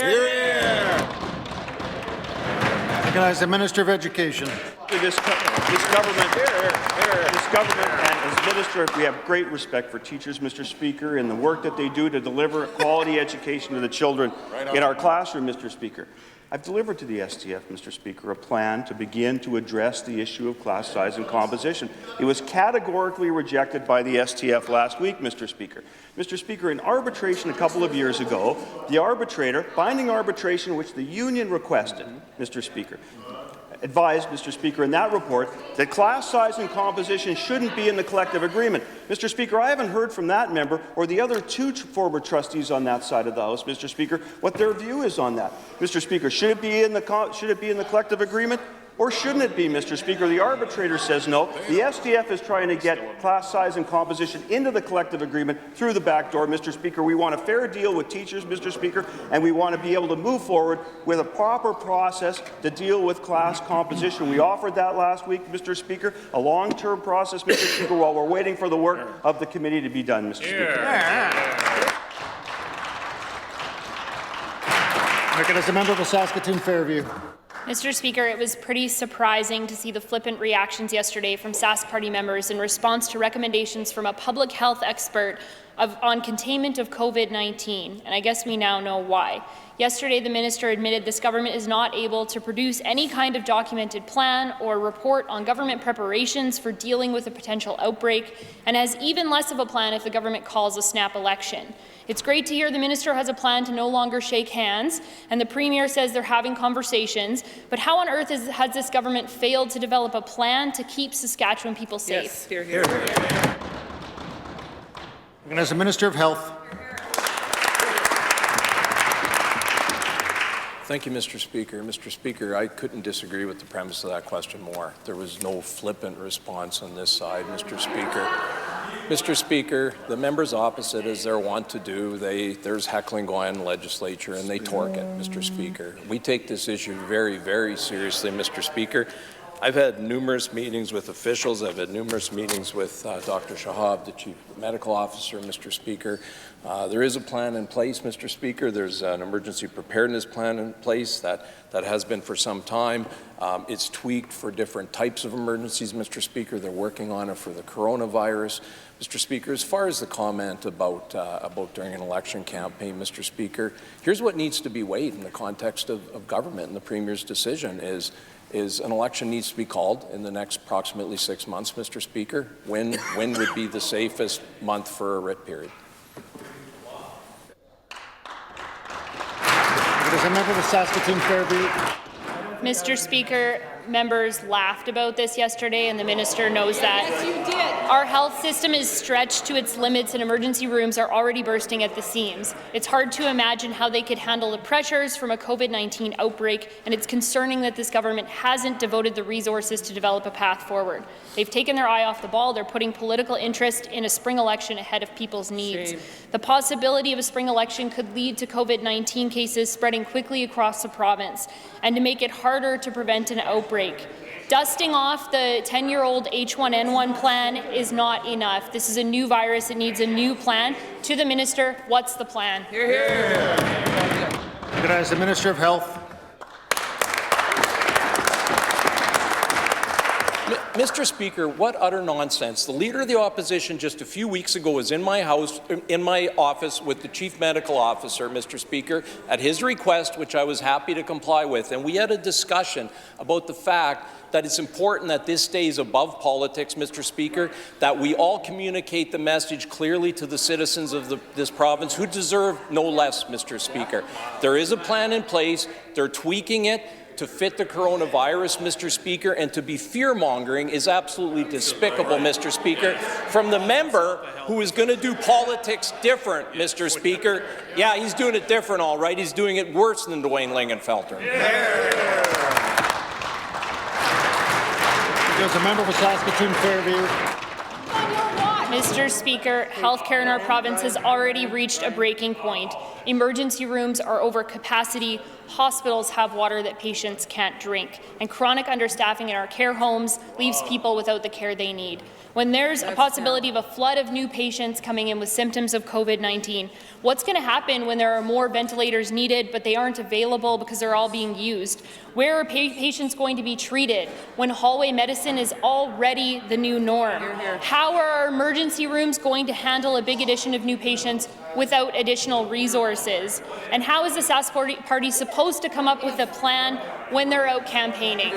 Recognize the Minister of Education. This government and as Minister, we have great respect for teachers, Mr. Speaker, and the work that they do to deliver quality education to the children in our classroom, Mr. Speaker. I've delivered to the STF, Mr. Speaker, a plan to begin to address the issue of class size and composition. It was categorically rejected by the STF last week, Mr. Speaker. Mr. Speaker, in arbitration a couple of years ago, the arbitrator, binding arbitration which the union requested, Mr. Speaker, advised, Mr. Speaker, in that report that class size and composition shouldn't be in the collective agreement. Mr. Speaker, I haven't heard from that member or the other two former trustees on that side of the House, Mr. Speaker, what their view is on that. Mr. Speaker, should it be in the collective agreement? Or shouldn't it be, Mr. Speaker? The arbitrator says no. The SDF is trying to get class size and composition into the collective agreement through the back door, Mr. Speaker. We want a fair deal with teachers, Mr. Speaker, and we want to be able to move forward with a proper process to deal with class composition. We offered that last week, Mr. Speaker, a long-term process, Mr. Speaker, while we're waiting for the work of the committee to be done, Mr. Speaker. Recognize the member for Saskatoon Fairview. Mr. Speaker, it was pretty surprising to see the flippant reactions yesterday from Sask Party members in response to recommendations from a public health expert on containment of COVID-19, and I guess we now know why. Yesterday, the minister admitted this government is not able to produce any kind of documented plan or report on government preparations for dealing with a potential outbreak, and has even less of a plan if the government calls a snap election. It's great to hear the minister has a plan to no longer shake hands, and the premier says they're having conversations, but how on earth has this government failed to develop a plan to keep Saskatchewan people safe? Yes, hear, hear. Recognize the Minister of Health. Thank you, Mr. Speaker. Mr. Speaker, I couldn't disagree with the premise of that question more. There was no flippant response on this side, Mr. Speaker. Mr. Speaker, the members opposite, as they're wont to do, there's heckling going on in the legislature, and they torque it, Mr. Speaker. We take this issue very, very seriously, Mr. Speaker. I've had numerous meetings with officials. I've had numerous meetings with Dr. Shahab, the Chief Medical Officer, Mr. Speaker. There is a plan in place, Mr. Speaker. There's an emergency preparedness plan in place that has been for some time. It's tweaked for different types of emergencies, Mr. Speaker. They're working on it for the coronavirus. Mr. Speaker, as far as the comment about during an election campaign, Mr. Speaker, here's what needs to be weighed in the context of government, and the Premier's decision is an election needs to be called in the next approximately 6 months, Mr. Speaker. When would be the safest month for a writ period? There's a member of Saskatoon Fairview. Mr. Speaker, members laughed about this yesterday, and the minister knows that. Yes, you did. Our health system is stretched to its limits, and emergency rooms are already bursting at the seams. It's hard to imagine how they could handle the pressures from a COVID-19 outbreak, and it's concerning that this government hasn't devoted the resources to develop a path forward. They've taken their eye off the ball. They're putting political interest in a spring election ahead of people's needs. Shame. The possibility of a spring election could lead to COVID-19 cases spreading quickly across the province, and to make it harder to prevent an outbreak. Dusting off the 10-year-old H1N1 plan is not enough. This is a new virus. It needs a new plan. To the minister, what's the plan? Hear, hear. Recognize the Minister of Health. Mr. Speaker, what utter nonsense. The Leader of the Opposition just a few weeks ago was in my office with the Chief Medical Officer, Mr. Speaker, at his request, which I was happy to comply with, and we had a discussion about the fact that it's important that this stays above politics, Mr. Speaker, that we all communicate the message clearly to the citizens of this province, who deserve no less, Mr. Speaker. There is a plan in place. They're tweaking it to fit the coronavirus, Mr. Speaker, and to be fear-mongering is absolutely despicable, Mr. Speaker, from the member who is going to do politics different, Mr. Speaker. Yeah, he's doing it different, all right. He's doing it worse than Dwayne Lingenfelter. There's a member for Saskatoon Fairview. Mr. Speaker, healthcare in our province has already reached a breaking point. Emergency rooms are over capacity, hospitals have water that patients can't drink, and chronic understaffing in our care homes leaves people without the care they need. When there's a possibility of a flood of new patients coming in with symptoms of COVID-19, what's going to happen when there are more ventilators needed but they aren't available because they're all being used? Where are patients going to be treated when hallway medicine is already the new norm? How are our emergency rooms going to handle a big addition of new patients without additional resources? And how is the Sask Party supposed to come up with a plan when they're out campaigning?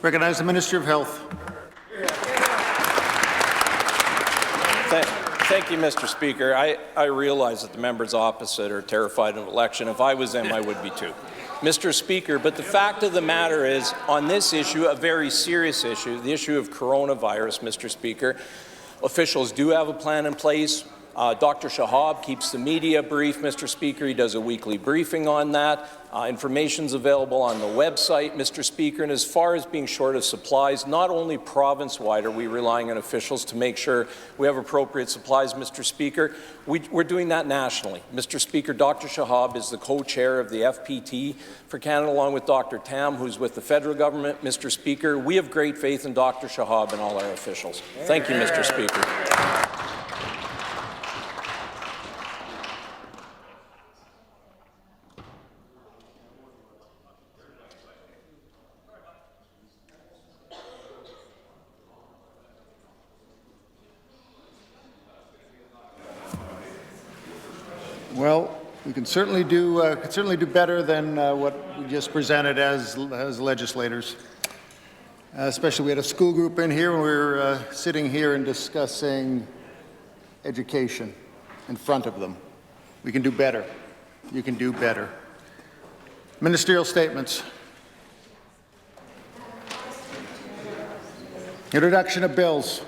Recognize the Minister of Health. Thank you, Mr. Speaker. I realize that the members opposite are terrified of election. If I was them, I would be too. Mr. Speaker, but the fact of the matter is, on this issue, a very serious issue, the issue of coronavirus, Mr. Speaker, officials do have a plan in place. Dr. Shahab keeps the media briefed, Mr. Speaker. He does a weekly briefing on that. Information's available on the website, Mr. Speaker. And as far as being short of supplies, not only province-wide are we relying on officials to make sure we have appropriate supplies, Mr. Speaker, we're doing that nationally. Mr. Speaker, Dr. Shahab is the co-chair of the FPT for Canada, along with Dr. Tam, who's with the federal government. Mr. Speaker, we have great faith in Dr. Shahab and all our officials. Thank you, Mr. Speaker. Well, we can certainly do better than what we just presented as legislators. Especially, we had a school group in here, and we were sitting here and discussing education in front of them. We can do better. You can do better. Ministerial statements. Introduction of bills.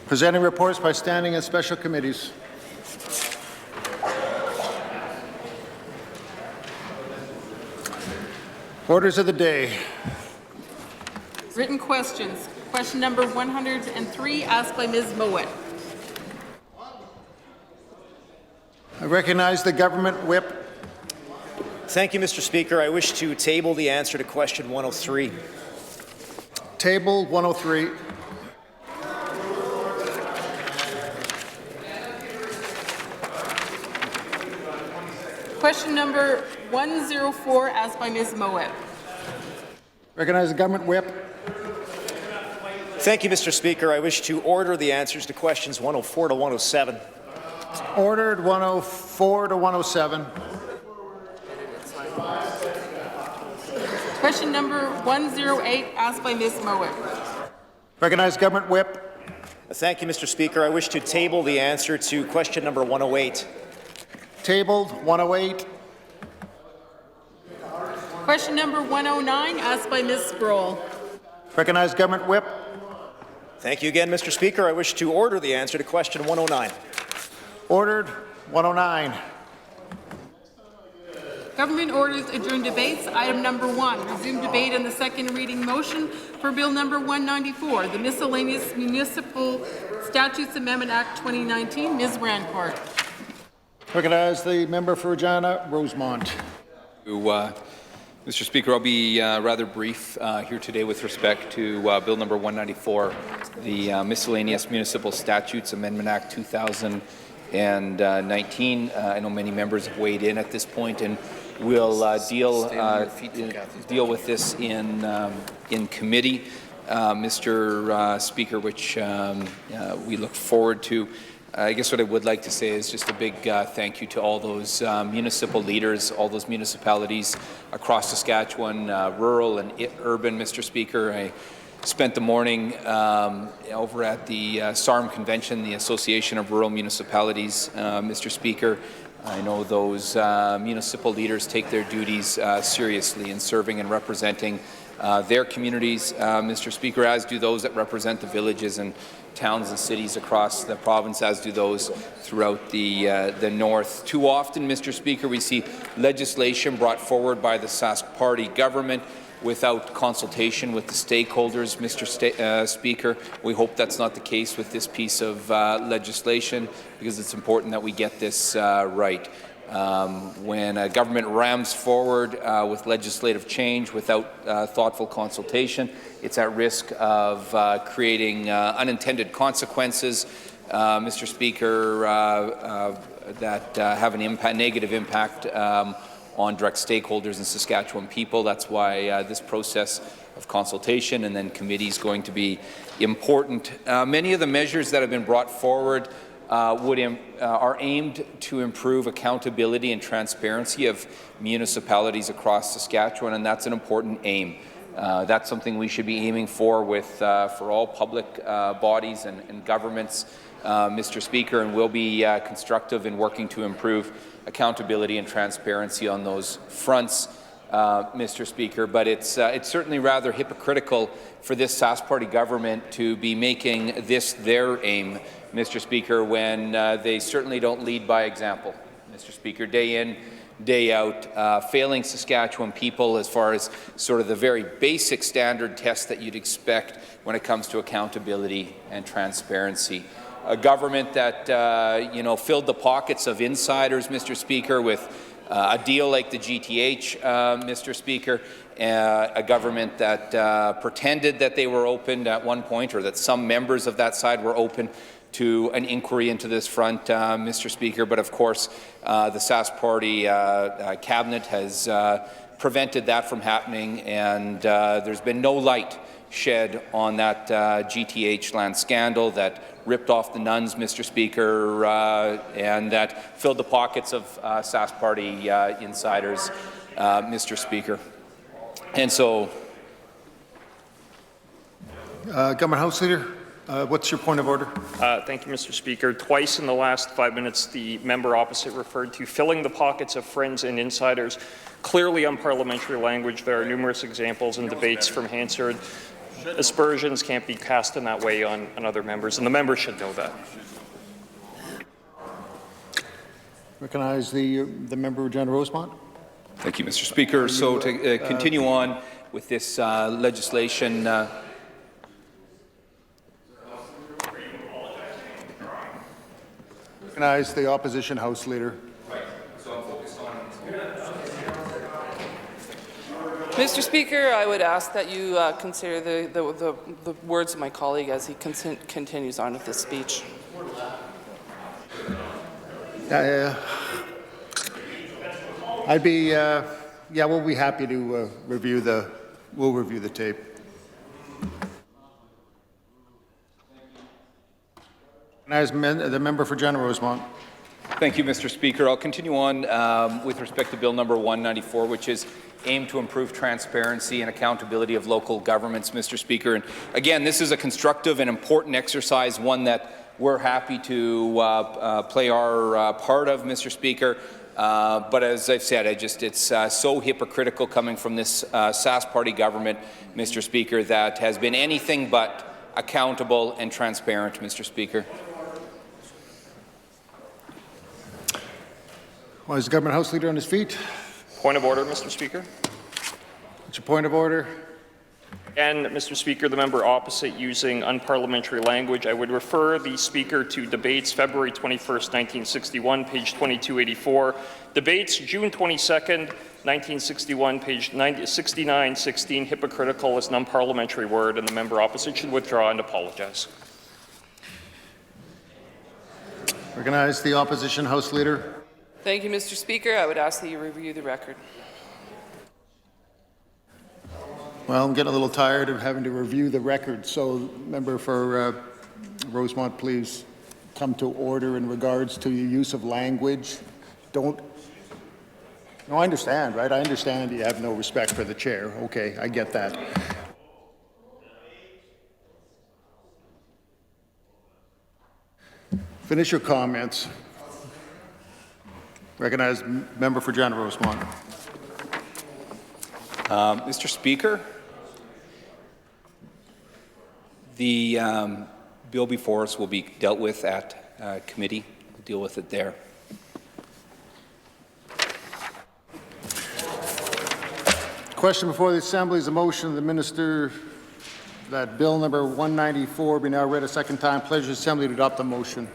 Presenting reports by standing and special committees. Orders of the day. Written questions. Question number 103, asked by Ms. Mowat. I recognize the government whip. Thank you, Mr. Speaker. I wish to table the answer to question 103. Table 103. Question number 104, asked by Ms. Mowat. Recognize the government whip. Thank you, Mr. Speaker. I wish to order the answers to questions 104 to 107. Ordered 104 to 107. Question number 108, asked by Ms. Mowat. Recognize government whip. Thank you, Mr. Speaker. I wish to table the answer to question number 108. Tabled 108. Question number 109, asked by Ms. Sproul. Recognize government whip. Thank you again, Mr. Speaker. I wish to order the answer to question 109. Ordered 109. Government orders adjourn debates. Item number 1, resume debate on the second reading motion for Bill number 194, the Miscellaneous Municipal Statutes Amendment Act 2019. Ms. Rancourt. Recognize the member for Regina Rosemont. Mr. Speaker, I'll be rather brief here today with respect to Bill number 194, the Miscellaneous Municipal Statutes Amendment Act 2019. I know many members have weighed in at this point, and we'll deal with this in committee, Mr. Speaker, which we look forward to. I guess what I would like to say is just a big thank you to all those municipal leaders, all those municipalities across Saskatchewan, rural and urban, Mr. Speaker. I spent the morning over at the SARM Convention, the Association of Rural Municipalities, Mr. Speaker. I know those municipal leaders take their duties seriously in serving and representing their communities, Mr. Speaker, as do those that represent the villages and towns and cities across the province, as do those throughout the north. Too often, Mr. Speaker, we see legislation brought forward by the Sask Party government without consultation with the stakeholders, Mr. Speaker. We hope that's not the case with this piece of legislation, because it's important that we get this right. When a government rams forward with legislative change without thoughtful consultation, it's at risk of creating unintended consequences, Mr. Speaker, that have an negative impact on direct stakeholders and Saskatchewan people. That's why this process of consultation and then committee is going to be important. Many of the measures that have been brought forward are aimed to improve accountability and transparency of municipalities across Saskatchewan, and that's an important aim. That's something we should be aiming for for all public bodies and governments, Mr. Speaker, and we'll be constructive in working to improve accountability and transparency on those fronts, Mr. Speaker. But it's certainly rather hypocritical for this Sask Party government to be making this their aim, Mr. Speaker, when they certainly don't lead by example, Mr. Speaker, day in, day out, failing Saskatchewan people as far as sort of the very basic standard tests that you'd expect when it comes to accountability and transparency. A government that, filled the pockets of insiders, Mr. Speaker, with a deal like the GTH, Mr. Speaker, a government that pretended that they were open at one point, or that some members of that side were open to an inquiry into this front, Mr. Speaker. But of course, the Sask Party cabinet has prevented that from happening, and there's been no light shed on that GTH land scandal that ripped off the nuns, Mr. Speaker, and that filled the pockets of Sask Party insiders, Mr. Speaker. And so, Government House Leader, what's your point of order? Thank you, Mr. Speaker. Twice in the last 5 minutes, the member opposite referred to filling the pockets of friends and insiders. Clearly unparliamentary language. There are numerous examples and debates from Hansard. Aspersions can't be cast in that way on other members, and the members should know that. Recognize the member, Regina Rosemont. Thank you, Mr. Speaker. So to continue on with this legislation, Recognize the opposition House Leader. Mr. Speaker, I would ask that you consider the words of my colleague as he continues on with this speech. I'd be, we'll be happy to review the tape. Recognize the member for General Rosemont. Thank you, Mr. Speaker. I'll continue on with respect to Bill number 194, which is aimed to improve transparency and accountability of local governments, Mr. Speaker. And again, this is a constructive and important exercise, one that we're happy to play our part of, Mr. Speaker. But as I've said, it's so hypocritical coming from this Sask Party government, Mr. Speaker, that has been anything but accountable and transparent, Mr. Speaker. Well, is the Government House Leader on his feet? Point of order, Mr. Speaker. What's your point of order? And, Mr. Speaker, the member opposite using unparliamentary language. I would refer the Speaker to debates February 21st, 1961, page 2284. Debates June 22nd, 1961, page 6916. Hypocritical is an unparliamentary word, and the member opposite should withdraw and apologize. Recognize the opposition House Leader. Thank you, Mr. Speaker. I would ask that you review the record. Well, I'm getting a little tired of having to review the record, so member for Rosemont, please come to order in regards to your use of language. No, I understand, right? I understand you have no respect for the chair. Okay, I get that. Finish your comments. Recognize member for General Rosemont. Mr. Speaker, the bill before us will be dealt with at committee. We'll deal with it there. Question before the Assembly is a motion of the Minister that Bill number 194 be now read a second time. Pledge the Assembly to adopt the motion.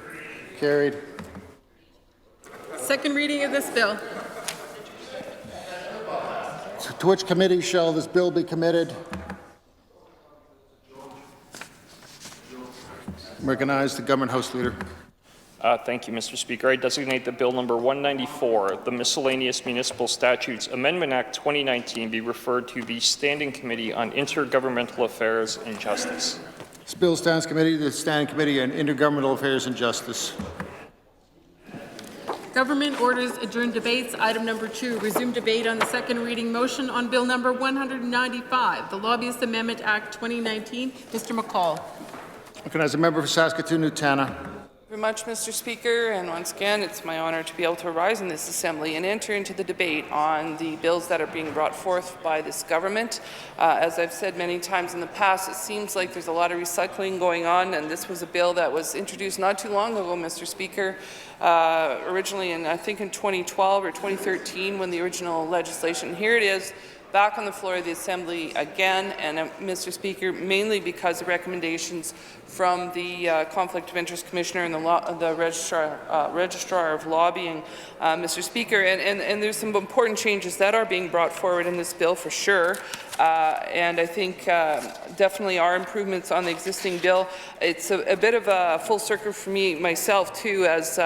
Carried. Second reading of this bill. To which committee shall this bill be committed? Recognize the Government House Leader. Thank you, Mr. Speaker. I designate that Bill number 194, the Miscellaneous Municipal Statutes Amendment Act 2019, be referred to the Standing Committee on Intergovernmental Affairs and Justice. This bill stands committee to the Standing Committee on Intergovernmental Affairs and Justice. Government orders adjourn debates. Item number 2, resume debate on the second reading motion on Bill number 195, the Lobbyist Amendment Act 2019. Mr. McCall. Recognize the member for Saskatoon-Nutana. Very much, Mr. Speaker, and once again, it's my honour to be able to rise in this Assembly and enter into the debate on the bills that are being brought forth by this government. As I've said many times in the past, it seems like there's a lot of recycling going on, and this was a bill that was introduced not too long ago, Mr. Speaker, originally I think in 2012 or 2013 when the original legislation. Here it is, back on the floor of the Assembly again, and Mr. Speaker, mainly because of recommendations from the Conflict of Interest Commissioner and the Registrar of Lobbying, Mr. Speaker, and there's some important changes that are being brought forward in this bill for sure, and I think definitely are improvements on the existing bill. It's a bit of a full circle for me myself too, as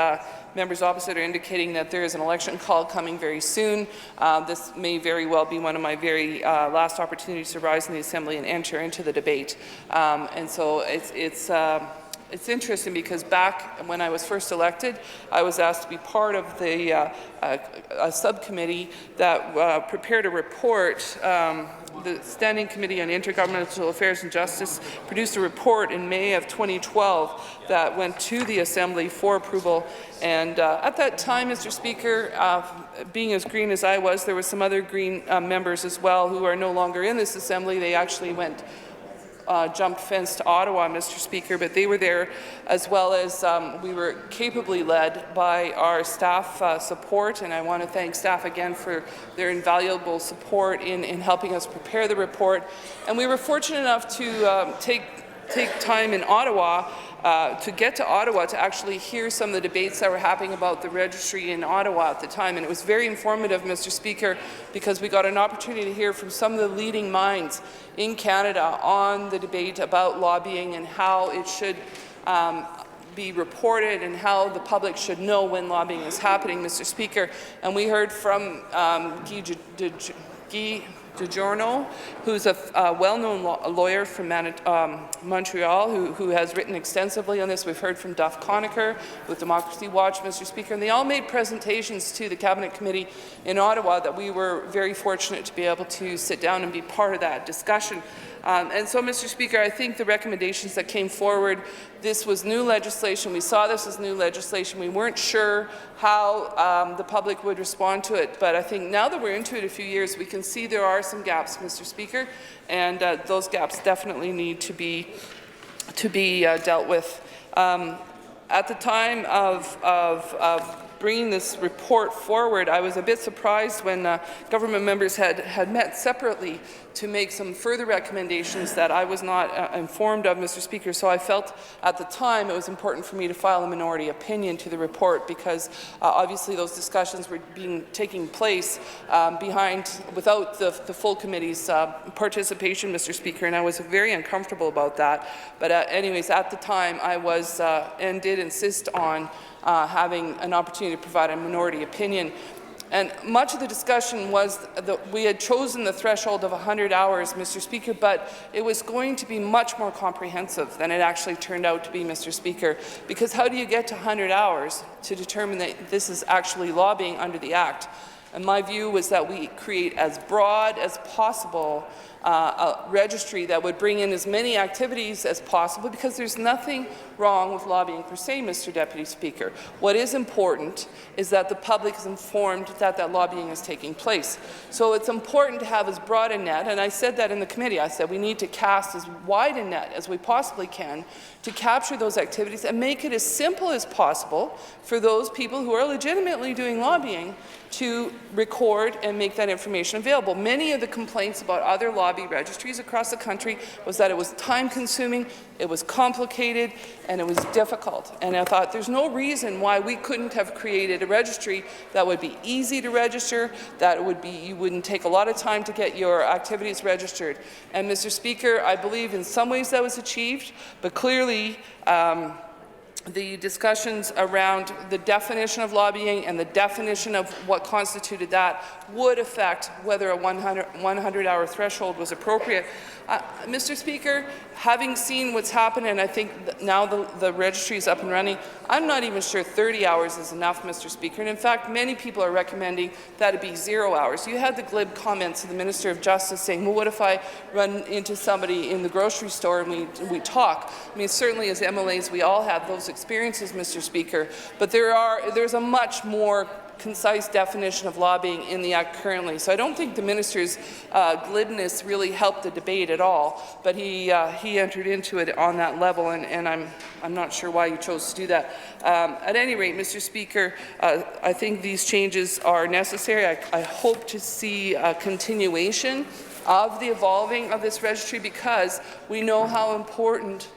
members opposite are indicating that there is an election call coming very soon. This may very well be one of my very last opportunities to rise in the Assembly and enter into the debate. And so it's interesting because back when I was first elected, I was asked to be part of the a subcommittee that prepared a report. The Standing Committee on Intergovernmental Affairs and Justice produced a report in May of 2012 that went to the Assembly for approval. And at that time, Mr. Speaker, being as green as I was, there were some other green members as well who are no longer in this Assembly. They actually went jumped fence to Ottawa, Mr. Speaker, but they were there as well as we were capably led by our staff support, and I want to thank staff again for their invaluable support in helping us prepare the report. And we were fortunate enough to take time in Ottawa to get to Ottawa to actually hear some of the debates that were happening about the registry in Ottawa at the time. And it was very informative, Mr. Speaker, because we got an opportunity to hear from some of the leading minds in Canada on the debate about lobbying and how it should be reported and how the public should know when lobbying is happening, Mr. Speaker. And we heard from Guy DiGiorno, who's a well-known lawyer from Montreal, who has written extensively on this. We've heard from Duff Conacher with Democracy Watch, Mr. Speaker, and they all made presentations to the Cabinet Committee in Ottawa that we were very fortunate to be able to sit down and be part of that discussion. And so, Mr. Speaker, I think the recommendations that came forward, this was new legislation. We saw this as new legislation. We weren't sure how the public would respond to it, but I think now that we're into it a few years, we can see there are some gaps, Mr. Speaker, and those gaps definitely need to be dealt with. At the time of bringing this report forward, I was a bit surprised when government members had met separately to make some further recommendations that I was not informed of, Mr. Speaker. So I felt at the time it was important for me to file a minority opinion to the report because obviously those discussions were taking place without the full committee's participation, Mr. Speaker, and I was very uncomfortable about that. But anyways, at the time I was and did insist on having an opportunity to provide a minority opinion. And much of the discussion was that we had chosen the threshold of 100 hours, Mr. Speaker, but it was going to be much more comprehensive than it actually turned out to be, Mr. Speaker, because how do you get to 100 hours to determine that this is actually lobbying under the Act? And my view was that we create as broad as possible a registry that would bring in as many activities as possible, because there's nothing wrong with lobbying per se, Mr. Deputy Speaker. What is important is that the public is informed that that lobbying is taking place. So it's important to have as broad a net, and I said that in the committee. I said we need to cast as wide a net as we possibly can to capture those activities and make it as simple as possible for those people who are legitimately doing lobbying to record and make that information available. Many of the complaints about other lobby registries across the country was that it was time-consuming, it was complicated, and it was difficult. And I thought there's no reason why we couldn't have created a registry that would be easy to register, that you wouldn't take a lot of time to get your activities registered. And Mr. Speaker, I believe in some ways that was achieved, but clearly the discussions around the definition of lobbying and the definition of what constituted that would affect whether a 100-hour threshold was appropriate. Mr. Speaker, having seen what's happened, and I think now the registry is up and running, I'm not even sure 30 hours is enough, Mr. Speaker. And in fact, many people are recommending that it be 0 hours. You had the glib comments of the Minister of Justice saying, well, what if I run into somebody in the grocery store and we talk? I mean, certainly as MLAs, we all have those experiences, Mr. Speaker, but there's a much more concise definition of lobbying in the Act currently. So I don't think the minister's glibness really helped the debate at all, but he entered into it on that level, and I'm not sure why he chose to do that. At any rate, Mr. Speaker, I think these changes are necessary. I hope to see a continuation of the evolving of this registry, because we know how important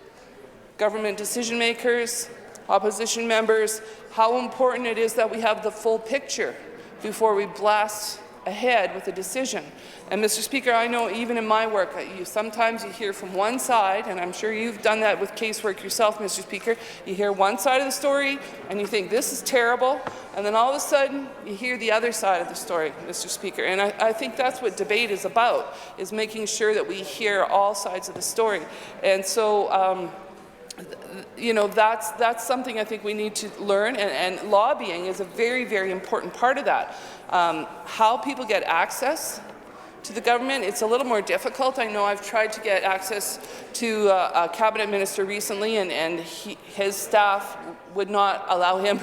government decision makers, opposition members, how important it is that we have the full picture before we blast ahead with a decision. And Mr. Speaker, I know even in my work, sometimes you hear from one side, and I'm sure you've done that with casework yourself, Mr. Speaker. You hear one side of the story and you think this is terrible, and then all of a sudden you hear the other side of the story, Mr. Speaker. And I think that's what debate is about, is making sure that we hear all sides of the story. And so you know, that's something I think we need to learn, and lobbying is a very, very important part of that. How people get access to the government. It's a little more difficult. I know I've tried to get access to a cabinet minister recently, and his staff would not allow him.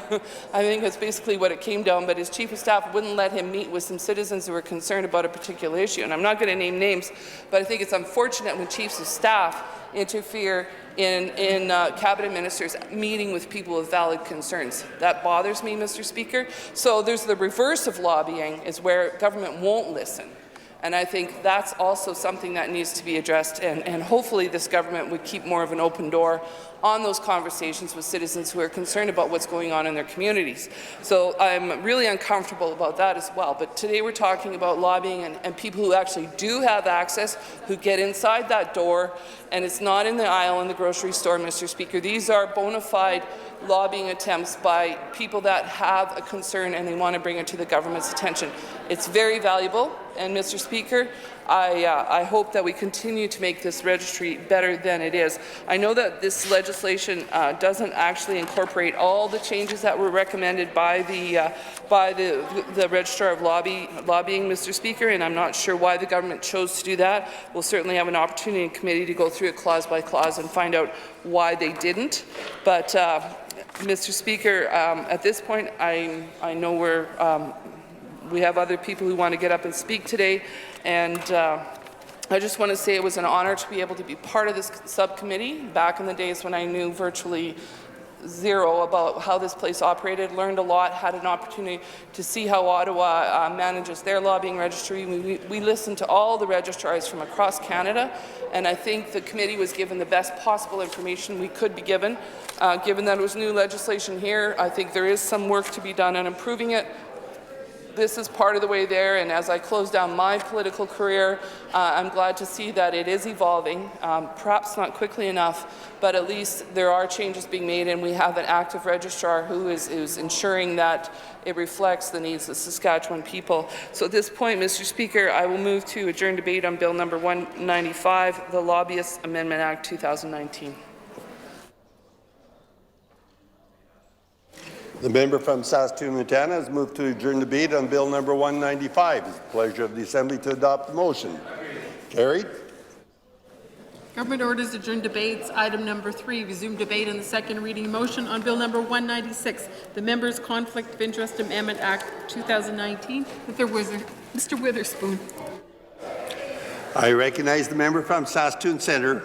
I think that's basically what it came down, but his chief of staff wouldn't let him meet with some citizens who were concerned about a particular issue. And I'm not going to name names, but I think it's unfortunate when chiefs of staff interfere in cabinet ministers meeting with people with valid concerns. That bothers me, Mr. Speaker. So there's the reverse of lobbying, is where government won't listen. And I think that's also something that needs to be addressed, and hopefully this government would keep more of an open door on those conversations with citizens who are concerned about what's going on in their communities. So I'm really uncomfortable about that as well. But today we're talking about lobbying and people who actually do have access, who get inside that door, and it's not in the aisle in the grocery store, Mr. Speaker. These are bona fide lobbying attempts by people that have a concern and they want to bring it to the government's attention. It's very valuable, and Mr. Speaker, I hope that we continue to make this registry better than it is. I know that this legislation doesn't actually incorporate all the changes that were recommended by the Registrar of Lobbying, Mr. Speaker, and I'm not sure why the government chose to do that. We'll certainly have an opportunity in committee to go through it clause by clause and find out why they didn't. But Mr. Speaker, at this point, I know we have other people who want to get up and speak today, and I just want to say it was an honor to be able to be part of this subcommittee back in the days when I knew virtually zero about how this place operated, learned a lot, had an opportunity to see how Ottawa manages their lobbying registry. We listened to all the registrars from across Canada, and I think the committee was given the best possible information we could be given. Given that it was new legislation here, I think there is some work to be done on improving it. This is part of the way there, and as I close down my political career, I'm glad to see that it is evolving, perhaps not quickly enough, but at least there are changes being made, and we have an active registrar who is ensuring that it reflects the needs of Saskatchewan people. So at this point, Mr. Speaker, I will move to adjourn debate on Bill number 195, the Lobbyist Amendment Act 2019. The member from Saskatoon-Montana has moved to adjourn debate on Bill number 195. It's the pleasure of the Assembly to adopt the motion. Carried. Government orders adjourn debates. Item number 3, resume debate on the second reading motion on Bill number 196, the Members' Conflict of Interest Amendment Act 2019. Mr. Witherspoon. I recognize the member from Saskatoon Centre.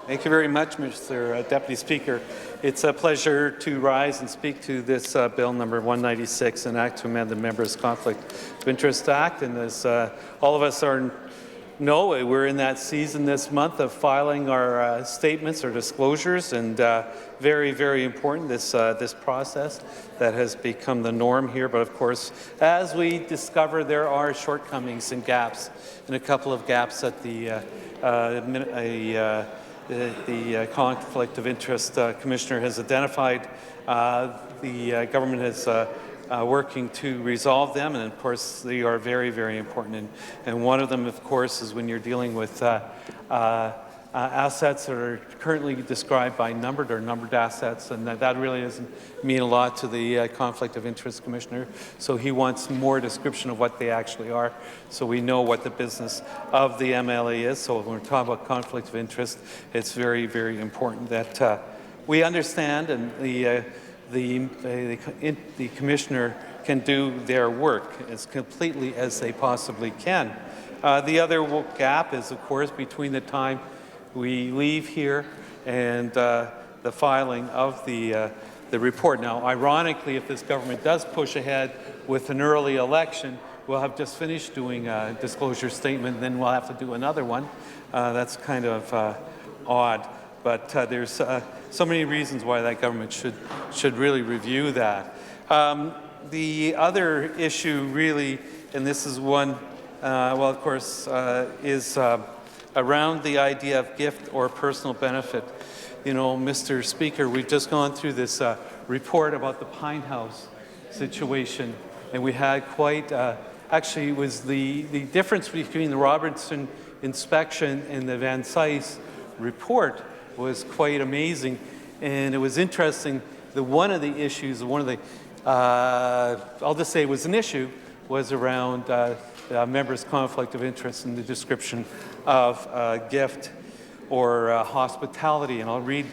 Thank you very much, Mr. Deputy Speaker. It's a pleasure to rise and speak to this Bill number 196, an act to amend the Members' Conflict of Interest Act. And as all of us know, we're in that season this month of filing our statements or disclosures, and very, very important, this process that has become the norm here. But of course, as we discover, there are shortcomings and gaps, and a couple of gaps at the Conflict of Interest Commissioner has identified. The government is working to resolve them, and of course they are very, very important. And one of them, of course, is when you're dealing with assets that are currently described by numbered assets, and that really doesn't mean a lot to the Conflict of Interest Commissioner. So he wants more description of what they actually are, so we know what the business of the MLA is. So when we're talking about conflict of interest, it's very, very important that we understand, and the Commissioner can do their work as completely as they possibly can. The other gap is, of course, between the time we leave here and the filing of the report. Now, ironically, if this government does push ahead with an early election, we'll have just finished doing a disclosure statement, then we'll have to do another one. That's kind of odd, but there's so many reasons why that government should really review that. The other issue really, and this is one, well, of course, is around the idea of gift or personal benefit. You know, Mr. Speaker, we've just gone through this report about the Pine House situation, and we had quite, actually it was the difference between the Robertson inspection and the Van Cise report was quite amazing. And it was interesting that one of the issues, I'll just say it was an issue, was around member's conflict of interest in the description of gift or hospitality. And I'll read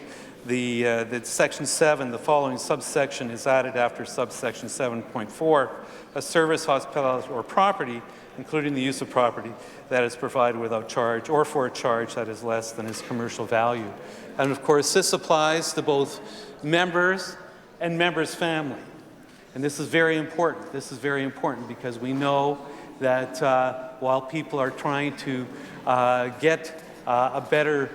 the section 7, the following subsection is added after subsection 7.4. A service, hospitality, or property, including the use of property that is provided without charge or for a charge that is less than its commercial value. And of course, this applies to both members and members' family. And this is very important. This is very important because we know that while people are trying to get a better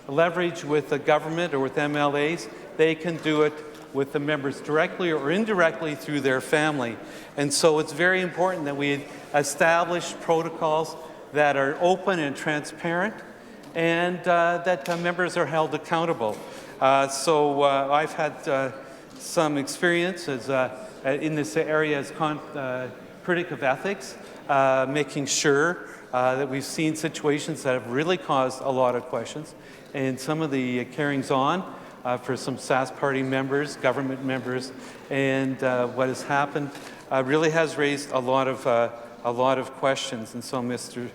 leverage with the government or with MLAs, they can do it with the members directly or indirectly through their family. And so it's very important that we establish protocols that are open and transparent and that members are held accountable. So I've had some experience in this area as critic of ethics, making sure that we've seen situations that have really caused a lot of questions. And some of the carryings on for some Sask Party members, government members, and what has happened really has raised a lot of questions. And so, Mr.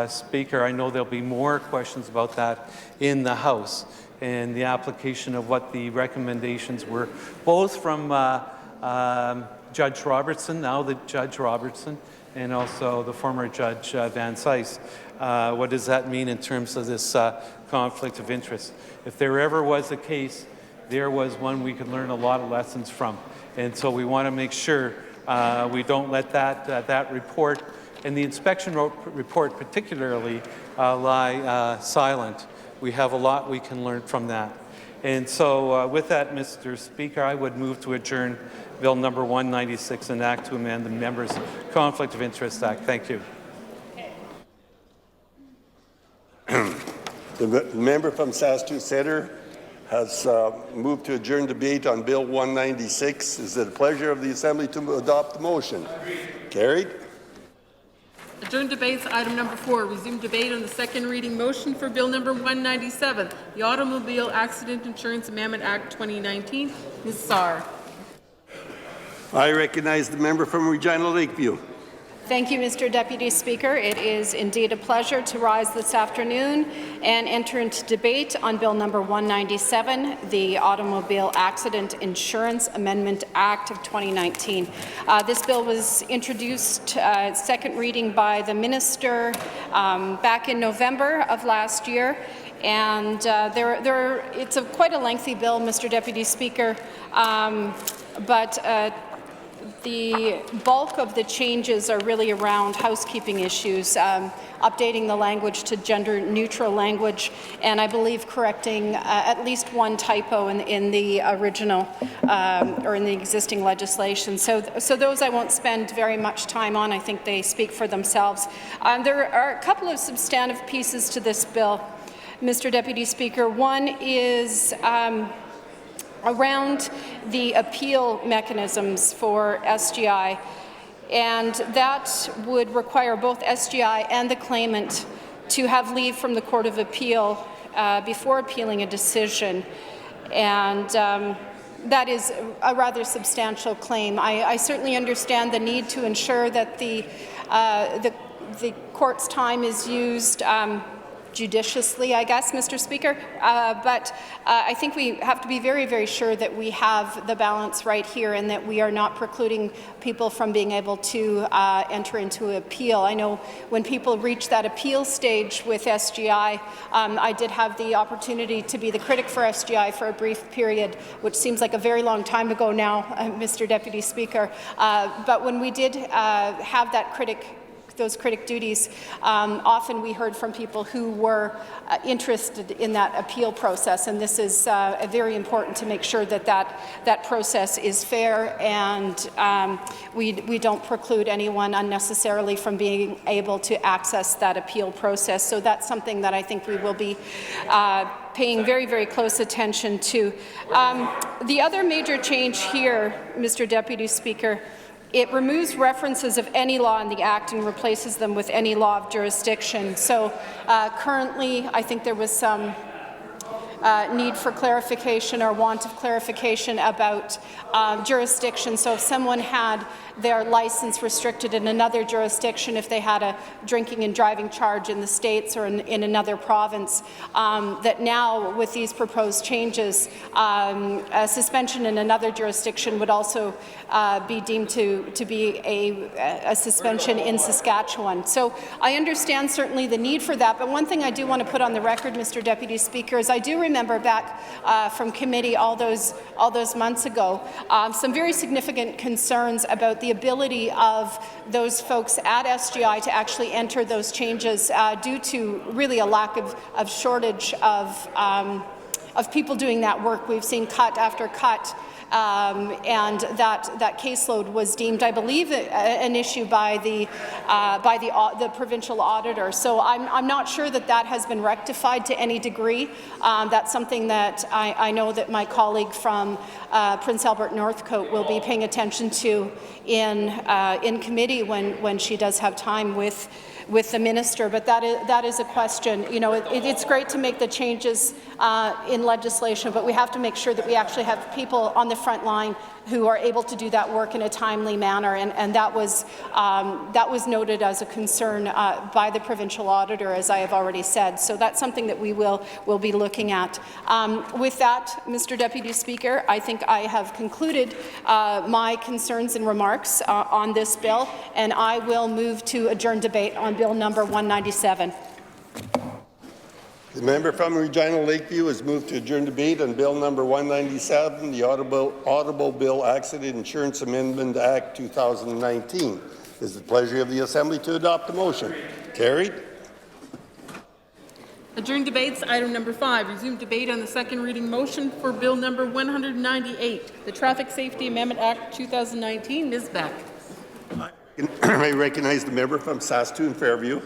Speaker, I know there'll be more questions about that in the House and the application of what the recommendations were, both from Judge Robertson, now the Judge Robertson, and also the former Judge Van Cise. What does that mean in terms of this conflict of interest? If there ever was a case, there was one we could learn a lot of lessons from. And so we want to make sure we don't let that report, and the inspection report particularly, lie silent. We have a lot we can learn from that. And so with that, Mr. Speaker, I would move to adjourn Bill number 196, an act to amend the Members' Conflict of Interest Act. Thank you. The member from Saskatoon Centre has moved to adjourn debate on Bill 196. Is it a pleasure of the Assembly to adopt the motion? Carried. Adjourn debates, item number 4. Resume debate on the second reading motion for Bill number 197, the Automobile Accident Insurance Amendment Act 2019. Ms. Sarr. I recognize the member from Regina Lakeview. Thank you, Mr. Deputy Speaker. It is indeed a pleasure to rise this afternoon and enter into debate on Bill number 197, the Automobile Accident Insurance Amendment Act of 2019. This bill was introduced second reading by the Minister back in November of last year. And it's quite a lengthy bill, Mr. Deputy Speaker, but the bulk of the changes are really around housekeeping issues, updating the language to gender-neutral language, and I believe correcting at least one typo in the original or in the existing legislation. So those I won't spend very much time on. I think they speak for themselves. There are a couple of substantive pieces to this bill, Mr. Deputy Speaker. One is around the appeal mechanisms for SGI, and that would require both SGI and the claimant to have leave from the Court of Appeal before appealing a decision, and that is a rather substantial claim. I certainly understand the need to ensure that the court's time is used judiciously, I guess, Mr. Speaker, but I think we have to be very, very sure that we have the balance right here and that we are not precluding people from being able to enter into an appeal. I know when people reach that appeal stage with SGI, I did have the opportunity to be the critic for SGI for a brief period, which seems like a very long time ago now, Mr. Deputy Speaker, but when we did have those critic duties, often we heard from people who were interested in that appeal process, and this is very important to make sure that that process is fair and we don't preclude anyone unnecessarily from being able to access that appeal process. So that's something that I think we will be paying very, very close attention to. The other major change here, Mr. Deputy Speaker, it removes references of any law in the Act and replaces them with any law of jurisdiction. So currently, I think there was some need for clarification or want of clarification about jurisdiction. So if someone had their license restricted in another jurisdiction, if they had a drinking and driving charge in the States or in another province, that now with these proposed changes, a suspension in another jurisdiction would also be deemed to be a suspension in Saskatchewan. So I understand certainly the need for that, but one thing I do want to put on the record, Mr. Deputy Speaker, is I do remember back from committee all those months ago some very significant concerns about the ability of those folks at SGI to actually enter those changes due to really a lack of shortage of people doing that work. We've seen cut after cut. And that caseload was deemed, I believe, an issue by the provincial auditor. So I'm not sure that has been rectified to any degree. That's something that I know that my colleague from Prince Albert Northcote will be paying attention to in committee when she does have time with the minister, but that is a question. You know, it's great to make the changes in legislation, but we have to make sure that we actually have people on the front line who are able to do that work in a timely manner, and that was noted as a concern by the provincial auditor, as I have already said. So that's something that we will be looking at. With that, Mr. Deputy Speaker, I think I have concluded my concerns and remarks on this bill, and I will move to adjourn debate on Bill number 197. The member from Regina Lakeview has moved to adjourn debate on Bill number 197, the Automobile Accident Insurance Amendment Act 2019. It is the pleasure of the Assembly to adopt the motion. Carried. Adjourn debates, item number 5. Resume debate on the second reading motion for Bill number 198, the Traffic Safety Amendment Act 2019. Ms. Beck. I recognize the member from Saskatoon Fairview.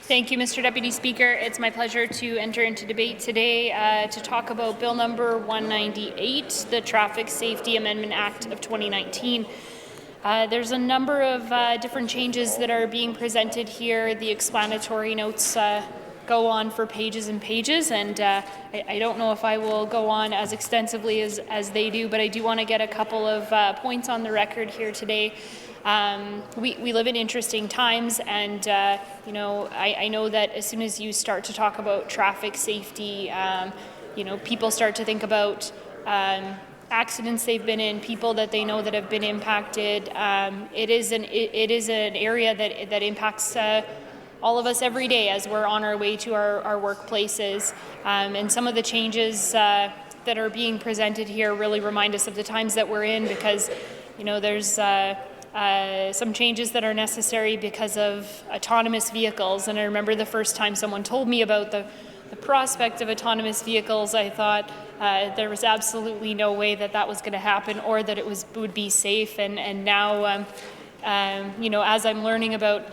Thank you, Mr. Deputy Speaker. It's my pleasure to enter into debate today to talk about Bill number 198, the Traffic Safety Amendment Act of 2019. There's a number of different changes that are being presented here. The explanatory notes go on for pages and pages, and I don't know if I will go on as extensively as they do, but I do want to get a couple of points on the record here today. We live in interesting times, and you know, I know that as soon as you start to talk about traffic safety, you know, people start to think about accidents they've been in, people that they know that have been impacted. It is an area that impacts all of us every day as we're on our way to our workplaces, and some of the changes that are being presented here really remind us of the times that we're in, because you know, there's some changes that are necessary because of autonomous vehicles. And I remember the first time someone told me about the prospect of autonomous vehicles, I thought there was absolutely no way that was going to happen, or that it would be safe. And now, you know, as I'm learning about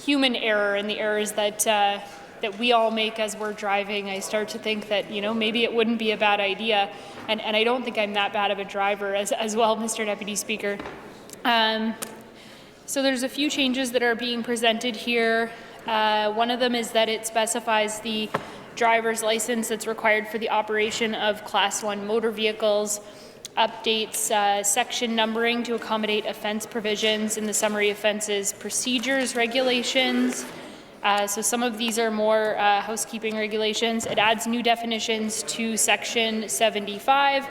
human error and the errors that we all make as we're driving, I start to think that, you know, maybe it wouldn't be a bad idea. And I don't think I'm that bad of a driver as well, Mr. Deputy Speaker. So there's a few changes that are being presented here. One of them is that it specifies the driver's license that's required for the operation of Class 1 motor vehicles, updates section numbering to accommodate offense provisions in the summary offenses procedures regulations. So some of these are more housekeeping regulations. It adds new definitions to section 75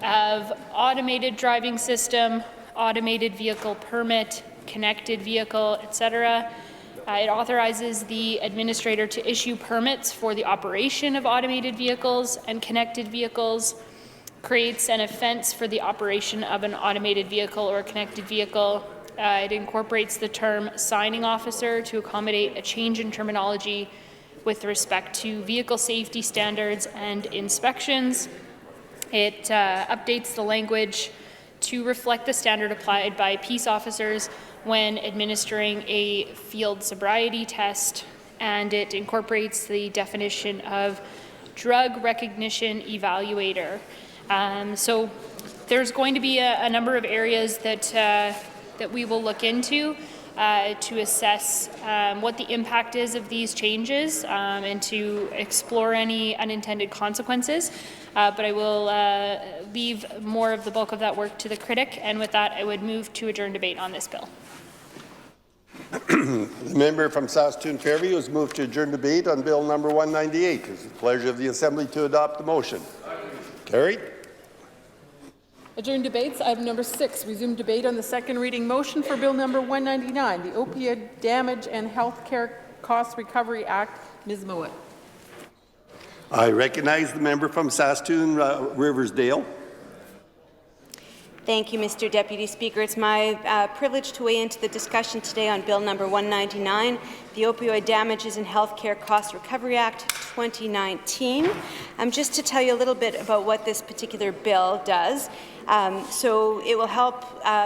of automated driving system, automated vehicle permit, connected vehicle, etc. It authorizes the administrator to issue permits for the operation of automated vehicles and connected vehicles, creates an offense for the operation of an automated vehicle or connected vehicle. It incorporates the term signing officer to accommodate a change in terminology with respect to vehicle safety standards and inspections. It updates the language to reflect the standard applied by peace officers when administering a field sobriety test, and it incorporates the definition of drug recognition evaluator. So there's going to be a number of areas that we will look into. to assess what the impact is of these changes and to explore any unintended consequences. But I will leave more of the bulk of that work to the critic, and with that I would move to adjourn debate on this bill. The member from Saskatoon Fairview has moved to adjourn debate on Bill number 198. It is the pleasure of the Assembly to adopt the motion. Carried. Adjourn debates. Item number 6. Resume debate on the second reading motion for Bill number 199, the Opioid Damage and Health Care Cost Recovery Act. Ms. Mowat. I recognize the member from Saskatoon Riversdale. Thank you, Mr. Deputy Speaker. It's my privilege to weigh into the discussion today on Bill number 199, the Opioid Damages and Healthcare Cost Recovery Act 2019. Just to tell you a little bit about what this particular bill does. So it will help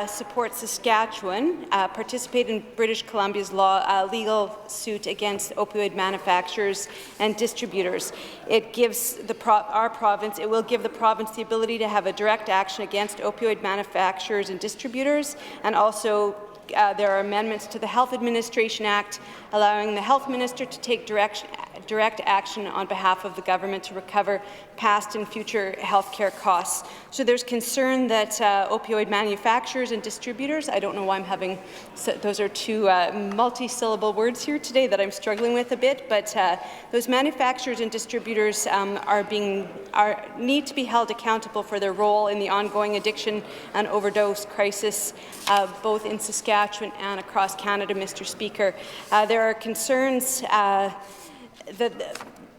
support Saskatchewan participate in British Columbia's legal suit against opioid manufacturers and distributors. It gives our province, it will give the province the ability to have a direct action against opioid manufacturers and distributors, and also there are amendments to the Health Administration Act allowing the Health Minister to take direct action on behalf of the government to recover past and future health care costs. So there's concern that opioid manufacturers and distributors, I don't know why I'm having, those are two multi-syllable words here today that I'm struggling with a bit, but those manufacturers and distributors need to be held accountable for their role in the ongoing addiction and overdose crisis, both in Saskatchewan and across Canada, Mr. Speaker. There are concerns that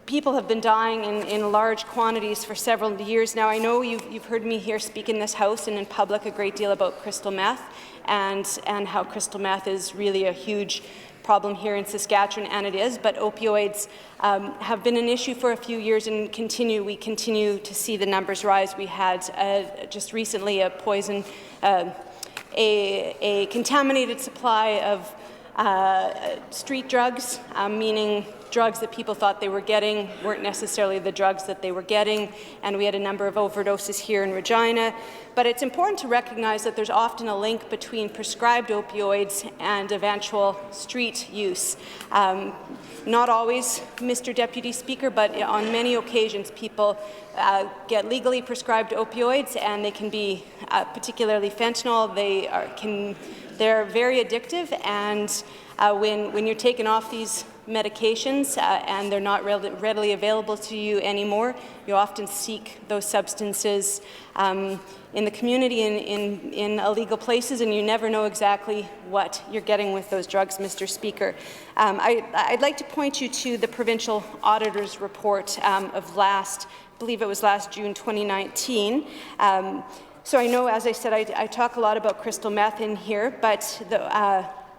people have been dying in large quantities for several years now. I know you've heard me here speak in this House and in public a great deal about crystal meth and how crystal meth is really a huge problem here in Saskatchewan, and it is, but opioids have been an issue for a few years and we continue to see the numbers rise. We had just recently a contaminated supply of street drugs, meaning drugs that people thought they were getting weren't necessarily the drugs that they were getting, and we had a number of overdoses here in Regina. But it's important to recognize that there's often a link between prescribed opioids and eventual street use. Not always, Mr. Deputy Speaker, but on many occasions people get legally prescribed opioids, and they can be, particularly fentanyl, they're very addictive, and when you're taken off these medications and they're not readily available to you anymore, you often seek those substances in the community, in illegal places, and you never know exactly what you're getting with those drugs, Mr. Speaker. I'd like to point you to the Provincial Auditor's report of I believe it was last June 2019. So I know, as I said, I talk a lot about crystal meth in here, but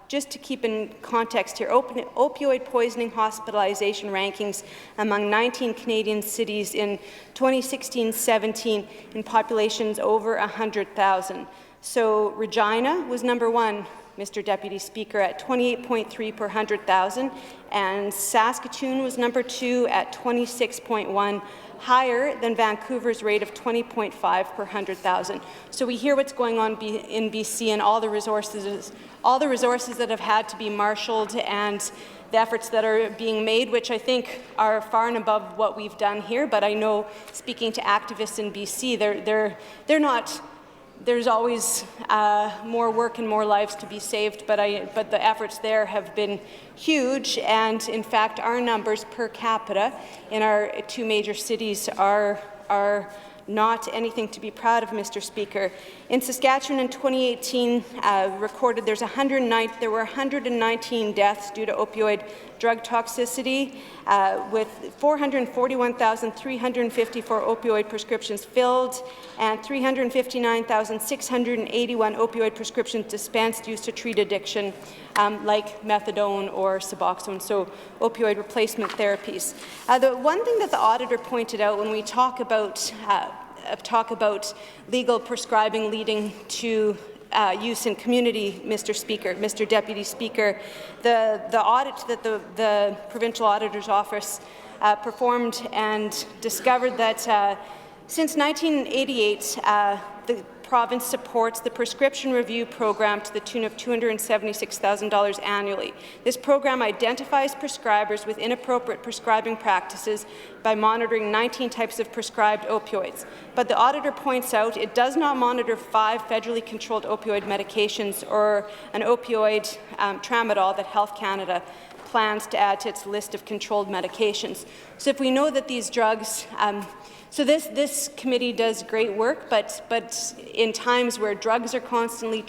just to keep in context here, opioid poisoning hospitalization rankings among 19 Canadian cities in 2016-17 in populations over 100,000. So Regina was number 1, Mr. Deputy Speaker, at 28.3 per 100,000, and Saskatoon was number 2 at 26.1, higher than Vancouver's rate of 20.5 per 100,000. So we hear what's going on in BC and all the resources that have had to be marshaled and the efforts that are being made, which I think are far and above what we've done here. But I know, speaking to activists in BC, they're not. There's always more work and more lives to be saved, but the efforts there have been huge, and in fact our numbers per capita in our 2 major cities are not anything to be proud of, Mr. Speaker. In Saskatchewan in 2018, recorded there were 119 deaths due to opioid drug toxicity, with 441,354 opioid prescriptions filled and 359,681 opioid prescriptions dispensed used to treat addiction, like methadone or Suboxone, so opioid replacement therapies. The one thing that the auditor pointed out when we talk about legal prescribing leading to use in community, Mr. Deputy Speaker, the audit that the Provincial Auditor's Office performed and discovered that since 1988, the province supports the prescription review program to the tune of $276,000 annually. This program identifies prescribers with inappropriate prescribing practices by monitoring 19 types of prescribed opioids. But the auditor points out it does not monitor 5 federally controlled opioid medications or an opioid tramadol that Health Canada plans to add to its list of controlled medications. So if we know that these drugs, so this committee does great work, but in times where drugs are constantly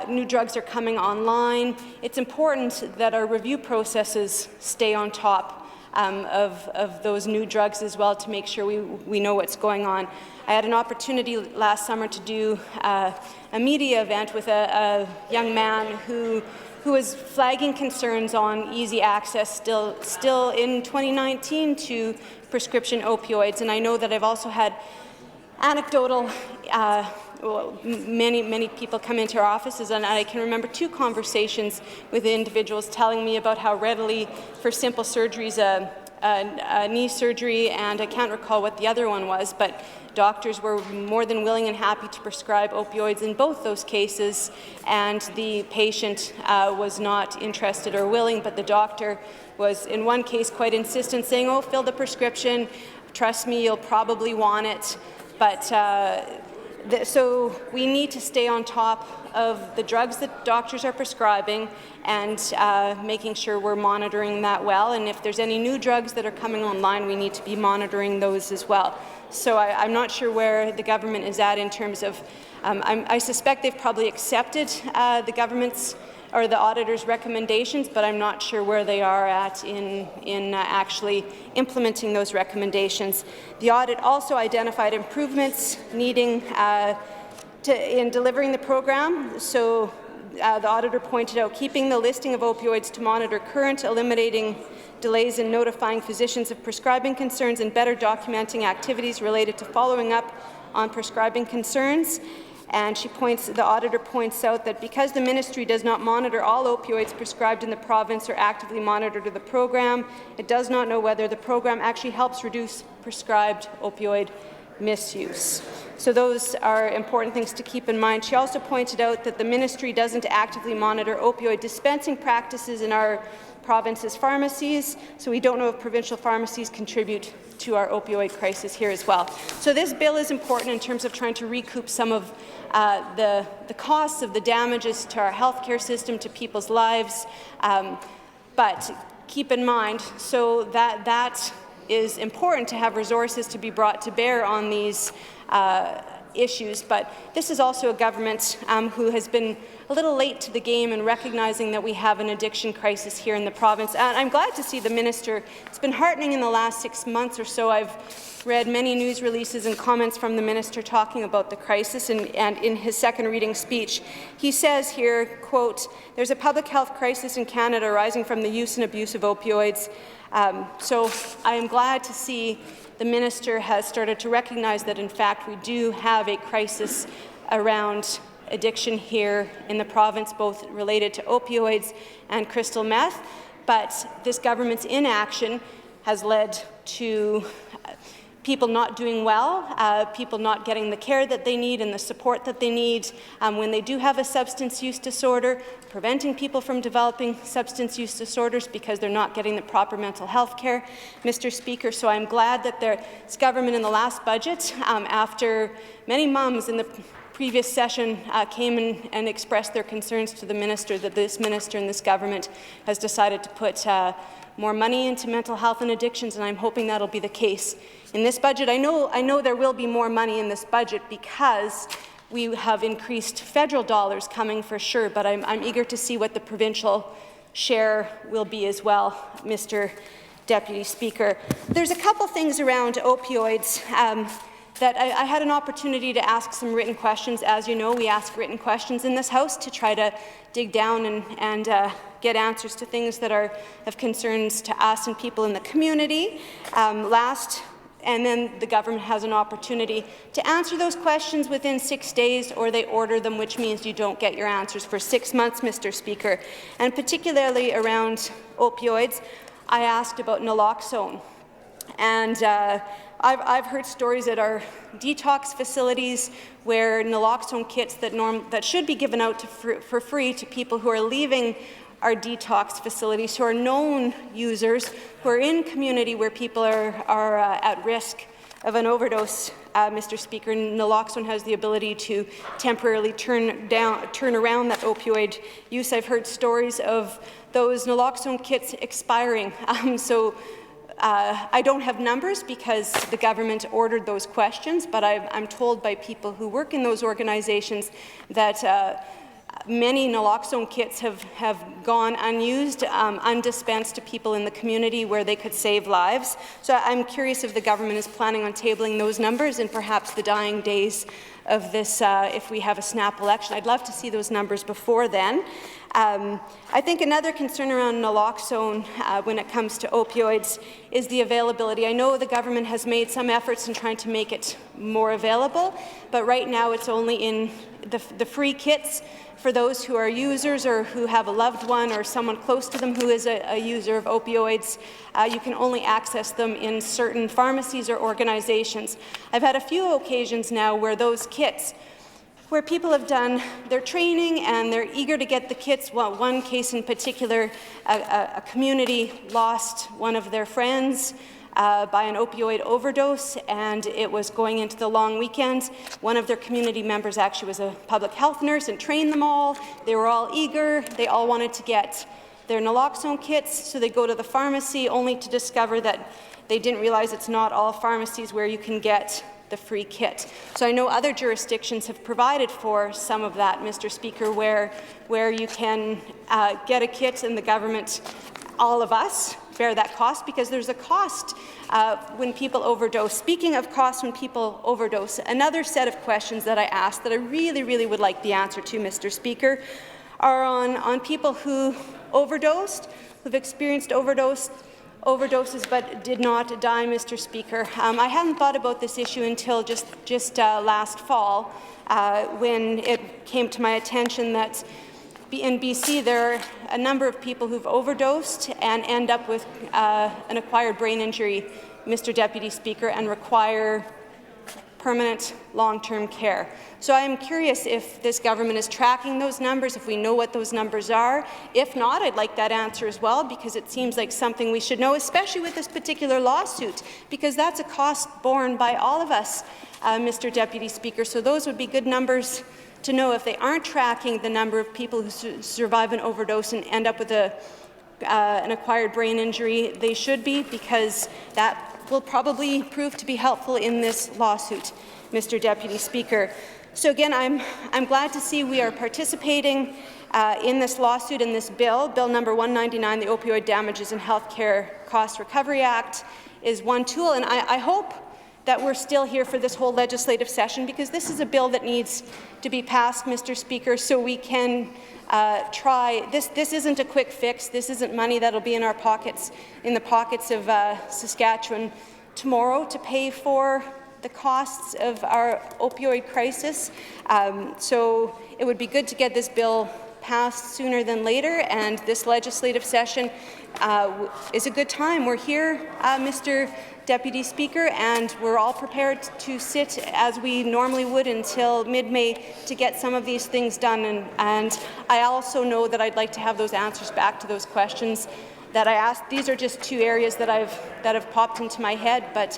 new drugs are coming online, it's important that our review processes stay on top of those new drugs as well to make sure we know what's going on. I had an opportunity last summer to do a media event with a young man who was flagging concerns on easy access still in 2019 to prescription opioids. And I know that I've also had anecdotal, many people come into our offices, and I can remember 2 conversations with individuals telling me about how readily, for simple surgeries, a knee surgery, and I can't recall what the other one was, but doctors were more than willing and happy to prescribe opioids in both those cases, and the patient was not interested or willing, but the doctor was, in one case, quite insistent, saying, "Oh, fill the prescription, trust me, you'll probably want it." But so we need to stay on top of the drugs that doctors are prescribing and making sure we're monitoring that well. And if there's any new drugs that are coming online, we need to be monitoring those as well. So I'm not sure where the government is at in terms of, I suspect they've probably accepted the government's or the auditor's recommendations, but I'm not sure where they are at in actually implementing those recommendations. The audit also identified improvements needing in delivering the program. So the auditor pointed out keeping the listing of opioids to monitor current, eliminating delays in notifying physicians of prescribing concerns, and better documenting activities related to following up on prescribing concerns. And the auditor points out that because the ministry does not monitor all opioids prescribed in the province or actively monitor the program, it does not know whether the program actually helps reduce prescribed opioid misuse. So those are important things to keep in mind. She also pointed out that the ministry doesn't actively monitor opioid dispensing practices in our province's pharmacies, so we don't know if provincial pharmacies contribute to our opioid crisis here as well. So this bill is important in terms of trying to recoup some of the costs of the damages to our healthcare system, to people's lives, but keep in mind, so that is important to have resources to be brought to bear on these issues, but this is also a government who has been a little late to the game in recognizing that we have an addiction crisis here in the province. And I'm glad to see the minister. It's been heartening in the last 6 months or so. I've read many news releases and comments from the minister talking about the crisis, and in his second reading speech, he says here, quote, "There's a public health crisis in Canada arising from the use and abuse of opioids." So I am glad to see the minister has started to recognize that, in fact, we do have a crisis around addiction here in the province, both related to opioids and crystal meth. But this government's inaction has led to people not doing well, people not getting the care that they need and the support that they need when they do have a substance use disorder, preventing people from developing substance use disorders because they're not getting the proper mental health care, Mr. Speaker. So I'm glad that this government in the last budget, after many mums in the previous session came and expressed their concerns to the minister, that this minister and this government has decided to put more money into mental health and addictions, and I'm hoping that'll be the case in this budget. I know there will be more money in this budget because we have increased federal dollars coming for sure, but I'm eager to see what the provincial share will be as well, Mr. Deputy Speaker. There's a couple things around opioids that I had an opportunity to ask some written questions. As you know, we ask written questions in this House to try to dig down and get answers to things that are of concerns to us and people in the community. And then the government has an opportunity to answer those questions within 6 days, or they order them, which means you don't get your answers for 6 months, Mr. Speaker. And particularly around opioids, I asked about naloxone. And I've heard stories at our detox facilities where naloxone kits that should be given out for free to people who are leaving our detox facilities, who are known users, who are in community where people are at risk of an overdose. Mr. Speaker, naloxone has the ability to temporarily turn around that opioid use. I've heard stories of those naloxone kits expiring. I don't have numbers because the government ordered those questions, but I'm told by people who work in those organizations that many naloxone kits have gone unused, undispensed to people in the community where they could save lives. So I'm curious if the government is planning on tabling those numbers and perhaps the dying days of this if we have a snap election. I'd love to see those numbers before then. I think another concern around naloxone when it comes to opioids is the availability. I know the government has made some efforts in trying to make it more available, but right now it's only in the free kits for those who are users or who have a loved one or someone close to them who is a user of opioids. You can only access them in certain pharmacies or organizations. I've had a few occasions now where those kits, where people have done their training and they're eager to get the kits. Well, one case in particular, a community lost one of their friends by an opioid overdose, and it was going into the long weekend. One of their community members actually was a public health nurse and trained them all. They were all eager. They all wanted to get their naloxone kits, so they go to the pharmacy only to discover that they didn't realize it's not all pharmacies where you can get the free kit. So I know other jurisdictions have provided for some of that, Mr. Speaker, where you can get a kit and the government, all of us, bear that cost, because there's a cost when people overdose. Speaking of costs when people overdose, another set of questions that I asked that I really would like the answer to, Mr. Speaker, are on people who overdosed, who've experienced overdoses but did not die, Mr. Speaker. I hadn't thought about this issue until just last fall when it came to my attention that in BC, there are a number of people who've overdosed and end up with an acquired brain injury, Mr. Deputy Speaker, and require permanent long-term care. So I am curious if this government is tracking those numbers, if we know what those numbers are. If not, I'd like that answer as well, because it seems like something we should know, especially with this particular lawsuit, because that's a cost borne by all of us, Mr. Deputy Speaker. So those would be good numbers to know. If they aren't tracking the number of people who survive an overdose and end up with an acquired brain injury, they should be, because that will probably prove to be helpful in this lawsuit, Mr. Deputy Speaker. So again, I'm glad to see we are participating in this lawsuit, in this bill. Bill number 199, the Opioid Damages and Healthcare Cost Recovery Act, is one tool, and I hope that we're still here for this whole legislative session, because this is a bill that needs to be passed, Mr. Speaker, so we can try. This isn't a quick fix. This isn't money that'll be in our pockets, in the pockets of Saskatchewan tomorrow to pay for the costs of our opioid crisis. So it would be good to get this bill passed sooner than later, and this legislative session is a good time. We're here, Mr. Deputy Speaker, and we're all prepared to sit as we normally would until mid-May to get some of these things done. And I also know that I'd like to have those answers back to those questions that I asked. These are just two areas that have popped into my head, but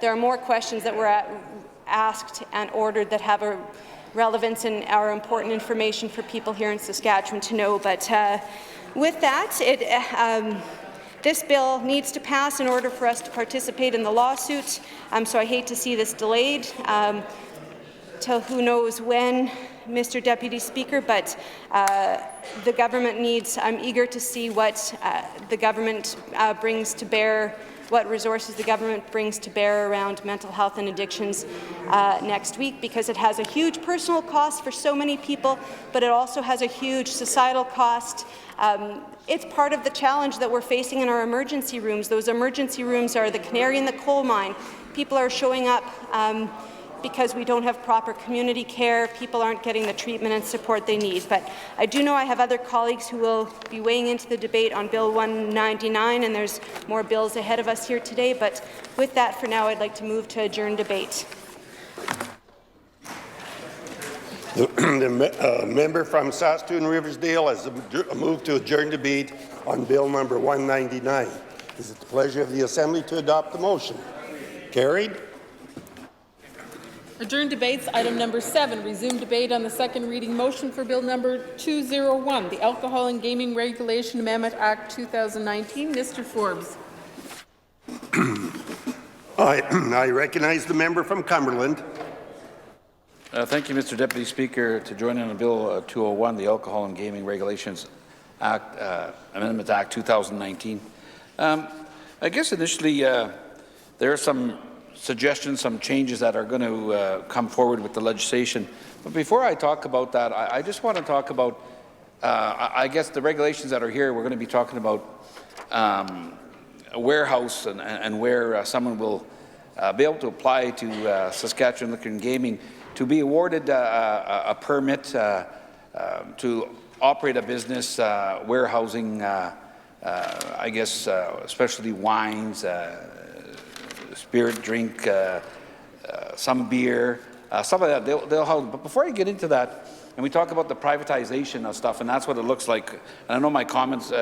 there are more questions that were asked and ordered that have a relevance and are important information for people here in Saskatchewan to know. But with that, this bill needs to pass in order for us to participate in the lawsuit. So I hate to see this delayed till who knows when, Mr. Deputy Speaker, but the government needs, I'm eager to see what the government brings to bear, what resources the government brings to bear around mental health and addictions next week, because it has a huge personal cost for so many people, but it also has a huge societal cost. It's part of the challenge that we're facing in our emergency rooms. Those emergency rooms are the canary in the coal mine. People are showing up because we don't have proper community care. People aren't getting the treatment and support they need. But I do know I have other colleagues who will be weighing into the debate on Bill 199, and there's more bills ahead of us here today. But with that, for now, I'd like to move to adjourn debate. The member from Saskatoon Riversdale has moved to adjourn debate on Bill number 199. Is it the pleasure of the Assembly to adopt the motion? Carried. Adjourn debates. Item number 7. Resume debate on the second reading motion for Bill number 201, the Alcohol and Gaming Regulation Amendment Act 2019. Mr. Forbes. I recognize the member from Cumberland. Thank you, Mr. Deputy Speaker. To join in on Bill 201, the Alcohol and Gaming Regulations Act, Amendment Act 2019. I guess initially there are some suggestions, some changes that are going to come forward with the legislation. But before I talk about that, I just want to talk about, I guess, the regulations that are here. We're going to be talking about a warehouse and where someone will be able to apply to Saskatchewan Liquor and Gaming to be awarded a permit to operate a business warehousing, I guess, especially wines, spirit drink, some beer, stuff like that. They'll hold. But before I get into that, and we talk about the privatization of stuff, and that's what it looks like. And I know my comments,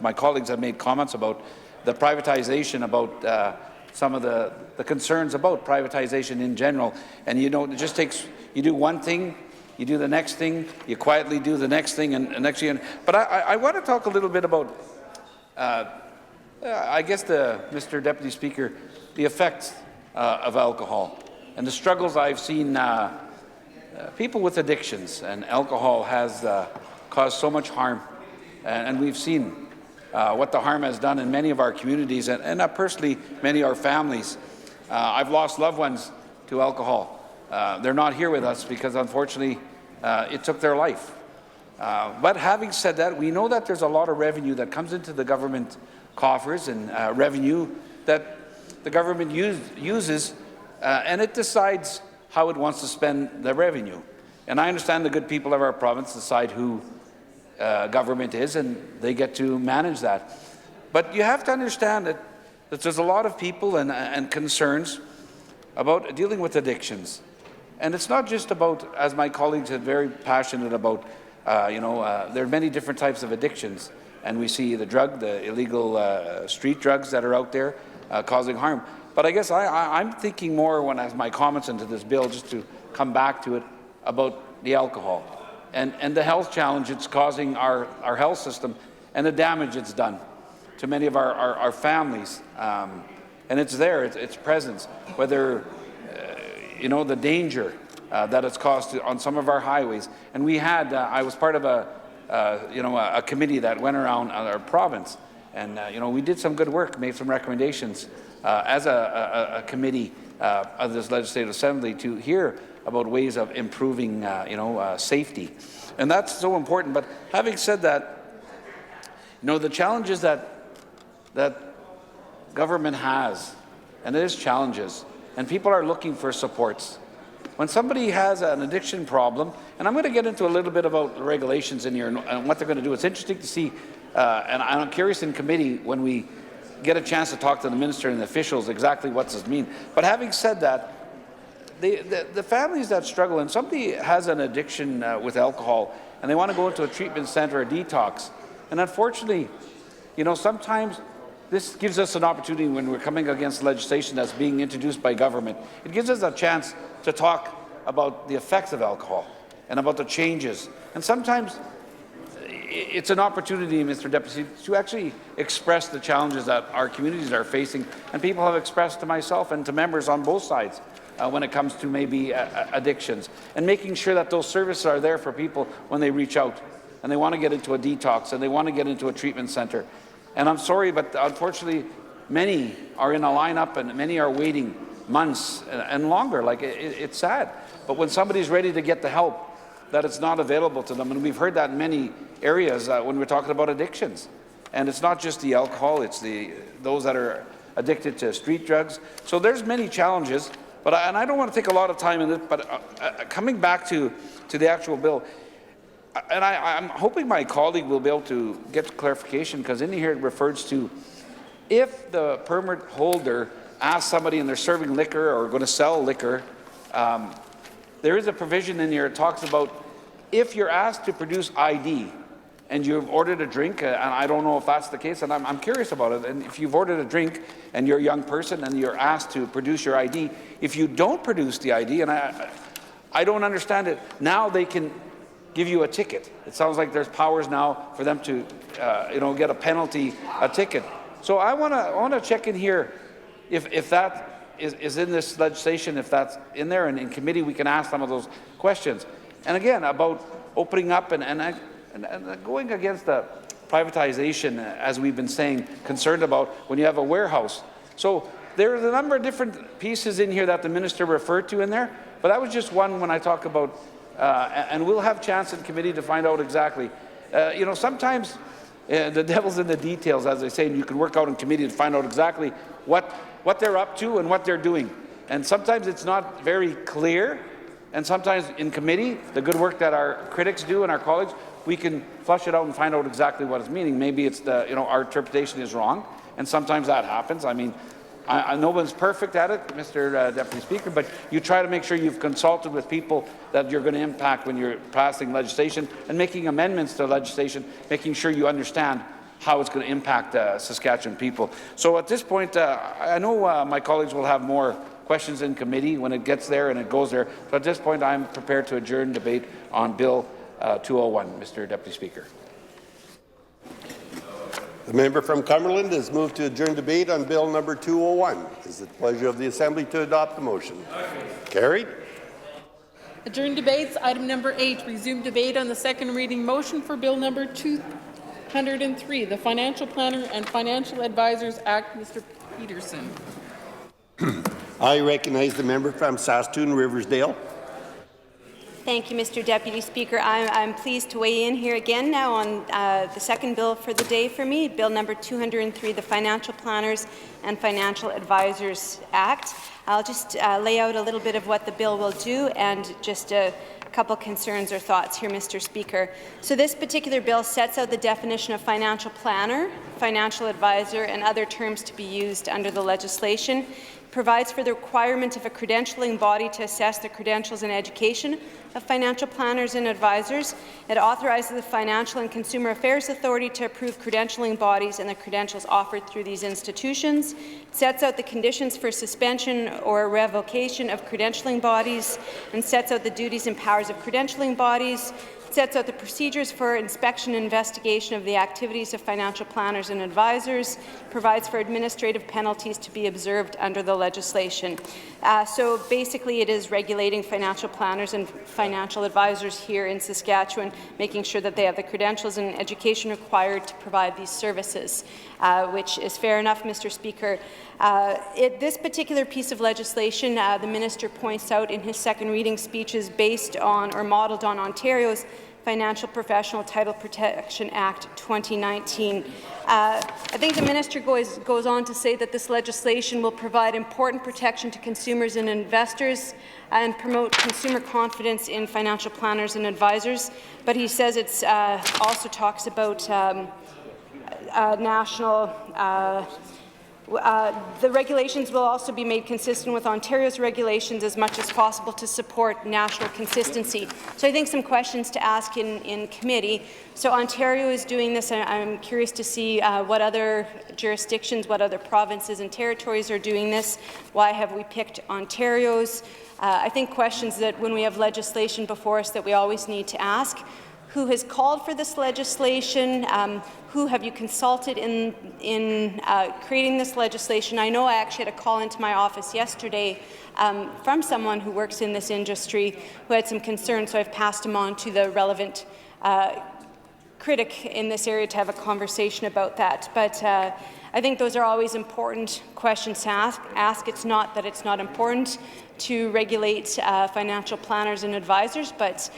my colleagues have made comments about the privatization, about some of the concerns about privatization in general. And you know, it just takes, you do one thing, you do the next thing, you quietly do the next thing, and next thing. But I want to talk a little bit about, I guess, Mr. Deputy Speaker, the effects of alcohol and the struggles I've seen people with addictions, and alcohol has caused so much harm, and we've seen what the harm has done in many of our communities, and personally, many of our families. I've lost loved ones to alcohol. They're not here with us because, unfortunately, it took their life. But having said that, we know that there's a lot of revenue that comes into the government coffers, and revenue that the government uses, and it decides how it wants to spend the revenue. And I understand the good people of our province decide who government is, and they get to manage that. But you have to understand that there's a lot of people and concerns about dealing with addictions. And it's not just about, as my colleagues are very passionate about, there are many different types of addictions. And we see the illegal street drugs that are out there causing harm. But I guess I'm thinking more as my comments into this bill, just to come back to it, about the alcohol and the health challenge it's causing our health system, and the damage it's done to many of our families. And it's there, it's present, whether, the danger that it's caused on some of our highways. And we had, I was part of a committee that went around our province, and we did some good work, made some recommendations as a committee of this Legislative Assembly to hear about ways of improving, safety. And that's so important. But having said that, the challenges that government has, and there's challenges, and people are looking for supports. When somebody has an addiction problem, and I'm going to get into a little bit about the regulations in here and what they're going to do. It's interesting to see, and I'm curious in committee when we get a chance to talk to the minister and the officials exactly what does it mean. But having said that, the families that struggle, and somebody has an addiction with alcohol, and they want to go into a treatment center or detox, and unfortunately, sometimes this gives us an opportunity when we're coming against legislation that's being introduced by government. It gives us a chance to talk about the effects of alcohol and about the changes. And sometimes it's an opportunity, Mr. Deputy, to actually express the challenges that our communities are facing, and people have expressed to myself and to members on both sides when it comes to maybe addictions, and making sure that those services are there for people when they reach out and they want to get into a detox and they want to get into a treatment center. And I'm sorry, but unfortunately, many are in a lineup and many are waiting months and longer. Like, it's sad. But when somebody's ready to get the help, that it's not available to them. And we've heard that in many areas when we're talking about addictions. And it's not just the alcohol, it's those that are addicted to street drugs. So there's many challenges. But and I don't want to take a lot of time in this, but coming back to the actual bill, and I'm hoping my colleague will be able to get clarification, because in here it refers to if the permit holder asks somebody and they're serving liquor or going to sell liquor, there is a provision in here that talks about if you're asked to produce ID and you've ordered a drink, and I don't know if that's the case, and I'm curious about it, and if you've ordered a drink and you're a young person and you're asked to produce your ID, if you don't produce the ID, and I don't understand it, now they can give you a ticket. It sounds like there's powers now for them to get a penalty, a ticket. So I want to check in here if that is in this legislation, if that's in there, and in committee we can ask some of those questions. And again, about opening up and going against the privatization, as we've been saying, concerned about when you have a warehouse. So there's a number of different pieces in here that the minister referred to in there, but that was just one when I talk about, and we'll have chance in committee to find out exactly. Sometimes the devil's in the details, as they say, and you can work out in committee to find out exactly what they're up to and what they're doing. And sometimes it's not very clear, and sometimes in committee, the good work that our critics do and our colleagues, we can flush it out and find out exactly what it's meaning. Maybe it's our interpretation is wrong, and sometimes that happens. I mean, no one's perfect at it, Mr. Deputy Speaker, but you try to make sure you've consulted with people that you're going to impact when you're passing legislation and making amendments to legislation, making sure you understand how it's going to impact Saskatchewan people. So at this point, I know my colleagues will have more questions in committee when it gets there and it goes there, but at this point I'm prepared to adjourn debate on Bill 201, Mr. Deputy Speaker. The member from Cumberland has moved to adjourn debate on Bill number 201. Is it the pleasure of the Assembly to adopt the motion? Carried. Adjourn debates. Item number 8, resume debate on the second reading motion for Bill number 203, the Financial Planner and Financial Advisors Act. Mr. Peterson. I recognize the member from Saskatoon Riversdale. Thank you, Mr. Deputy Speaker. I'm pleased to weigh in here again now on the second bill for the day for me, Bill number 203, the Financial Planners and Financial Advisors Act. I'll just lay out a little bit of what the bill will do and just a couple concerns or thoughts here, Mr. Speaker. So this particular bill sets out the definition of financial planner, financial advisor, and other terms to be used under the legislation. Provides for the requirement of a credentialing body to assess the credentials and education of financial planners and advisors. It authorizes the Financial and Consumer Affairs Authority to approve credentialing bodies and the credentials offered through these institutions. It sets out the conditions for suspension or revocation of credentialing bodies and sets out the duties and powers of credentialing bodies. Sets out the procedures for inspection and investigation of the activities of financial planners and advisors, provides for administrative penalties to be observed under the legislation. So basically it is regulating financial planners and financial advisors here in Saskatchewan, making sure that they have the credentials and education required to provide these services, which is fair enough, Mr. Speaker. This particular piece of legislation, the minister points out in his second reading speech, is based on or modelled on Ontario's Financial Professional Title Protection Act 2019. I think the minister goes on to say that this legislation will provide important protection to consumers and investors and promote consumer confidence in financial planners and advisors. But he says it also talks about national the regulations will also be made consistent with Ontario's regulations as much as possible to support national consistency. So I think some questions to ask in committee. So Ontario is doing this, and I'm curious to see what other jurisdictions, what other provinces and territories are doing this. Why have we picked Ontario's? I think questions that when we have legislation before us that we always need to ask. Who has called for this legislation? Who have you consulted in creating this legislation? I know I actually had a call into my office yesterday from someone who works in this industry who had some concerns, so I've passed them on to the relevant critic in this area to have a conversation about that. But I think those are always important questions to ask. It's not that it's not important to regulate financial planners and advisors, but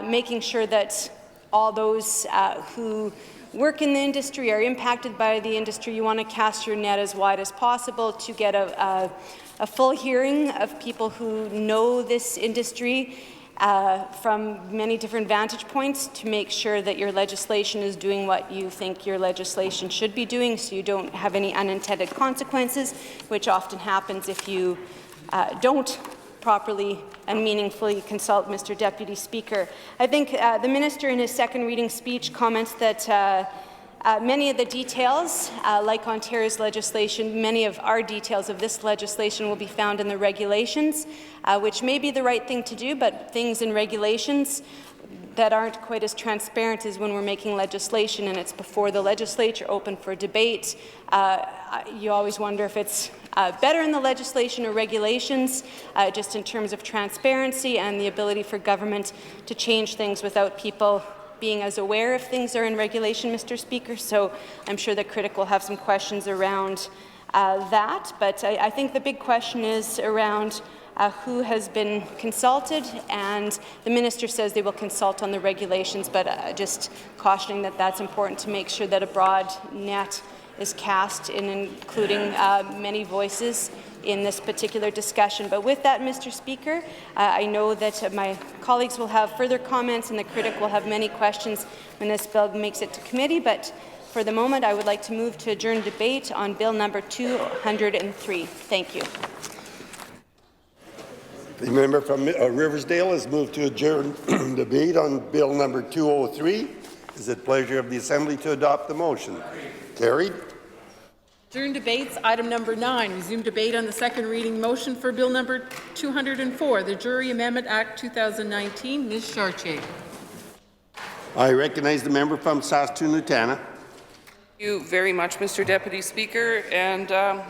making sure that all those who work in the industry, are impacted by the industry. You want to cast your net as wide as possible to get a full hearing of people who know this industry from many different vantage points to make sure that your legislation is doing what you think your legislation should be doing, so you don't have any unintended consequences, which often happens if you don't properly and meaningfully consult Mr. Deputy Speaker. I think the Minister in his second reading speech comments that many of the details, like Ontario's legislation, many of our details of this legislation will be found in the regulations, which may be the right thing to do, but things in regulations that aren't quite as transparent as when we're making legislation and it's before the legislature, open for debate. You always wonder if it's better in the legislation or regulations, just in terms of transparency and the ability for government to change things without people being as aware if things are in regulation, Mr. Speaker. So I'm sure that Critic will have some questions around that. But I think the big question is around who has been consulted, and the Minister says they will consult on the regulations, but just cautioning that that's important to make sure that a broad net is cast in including many voices in this particular discussion. But with that, Mr. Speaker, I know that my colleagues will have further comments and the Critic will have many questions when this bill makes it to committee, but for the moment I would like to move to adjourn debate on Bill number 203. Thank you. The member from Riversdale has moved to adjourn debate on Bill number 203. Is it pleasure of the Assembly to adopt the motion? Carried. Adjourn debates, item number 9. Resume debate on the second reading motion for Bill number 204, the Jury Amendment Act 2019. Ms. Chartier. I recognize the member from Saskatoon-Utana. Thank you very much, Mr. Deputy Speaker. And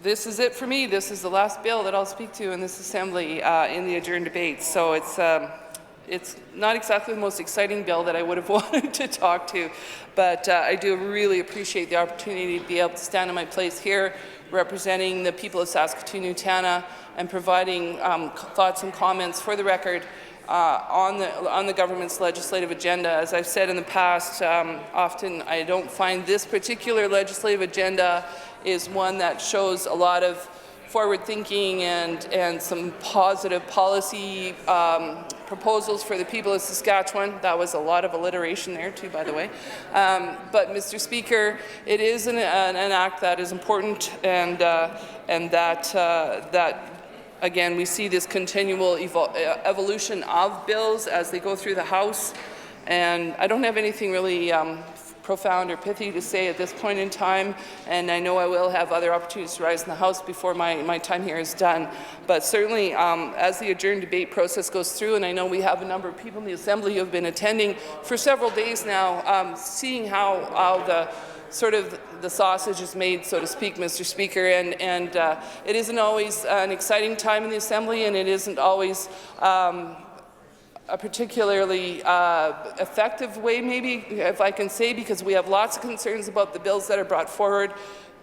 this is it for me. This is the last bill that I'll speak to in this Assembly in the adjourned debate. So it's not exactly the most exciting bill that I would have wanted to talk to, but I do really appreciate the opportunity to be able to stand in my place here representing the people of Saskatoon-Utana and providing thoughts and comments for the record on the government's legislative agenda. As I've said in the past, often I don't find this particular legislative agenda is one that shows a lot of forward thinking and some positive policy proposals for the people of Saskatchewan. That was a lot of alliteration there too, by the way. But Mr. Speaker, it is an act that is important, and that again, we see this continual evolution of bills as they go through the House. And I don't have anything really profound or pithy to say at this point in time, and I know I will have other opportunities to rise in the House before my time here is done. But certainly, as the adjourned debate process goes through, and I know we have a number of people in the Assembly who have been attending for several days now, seeing how the sausage is made, so to speak, Mr. Speaker, and it isn't always an exciting time in the Assembly, and it isn't always a particularly effective way, maybe, if I can say, because we have lots of concerns about the bills that are brought forward.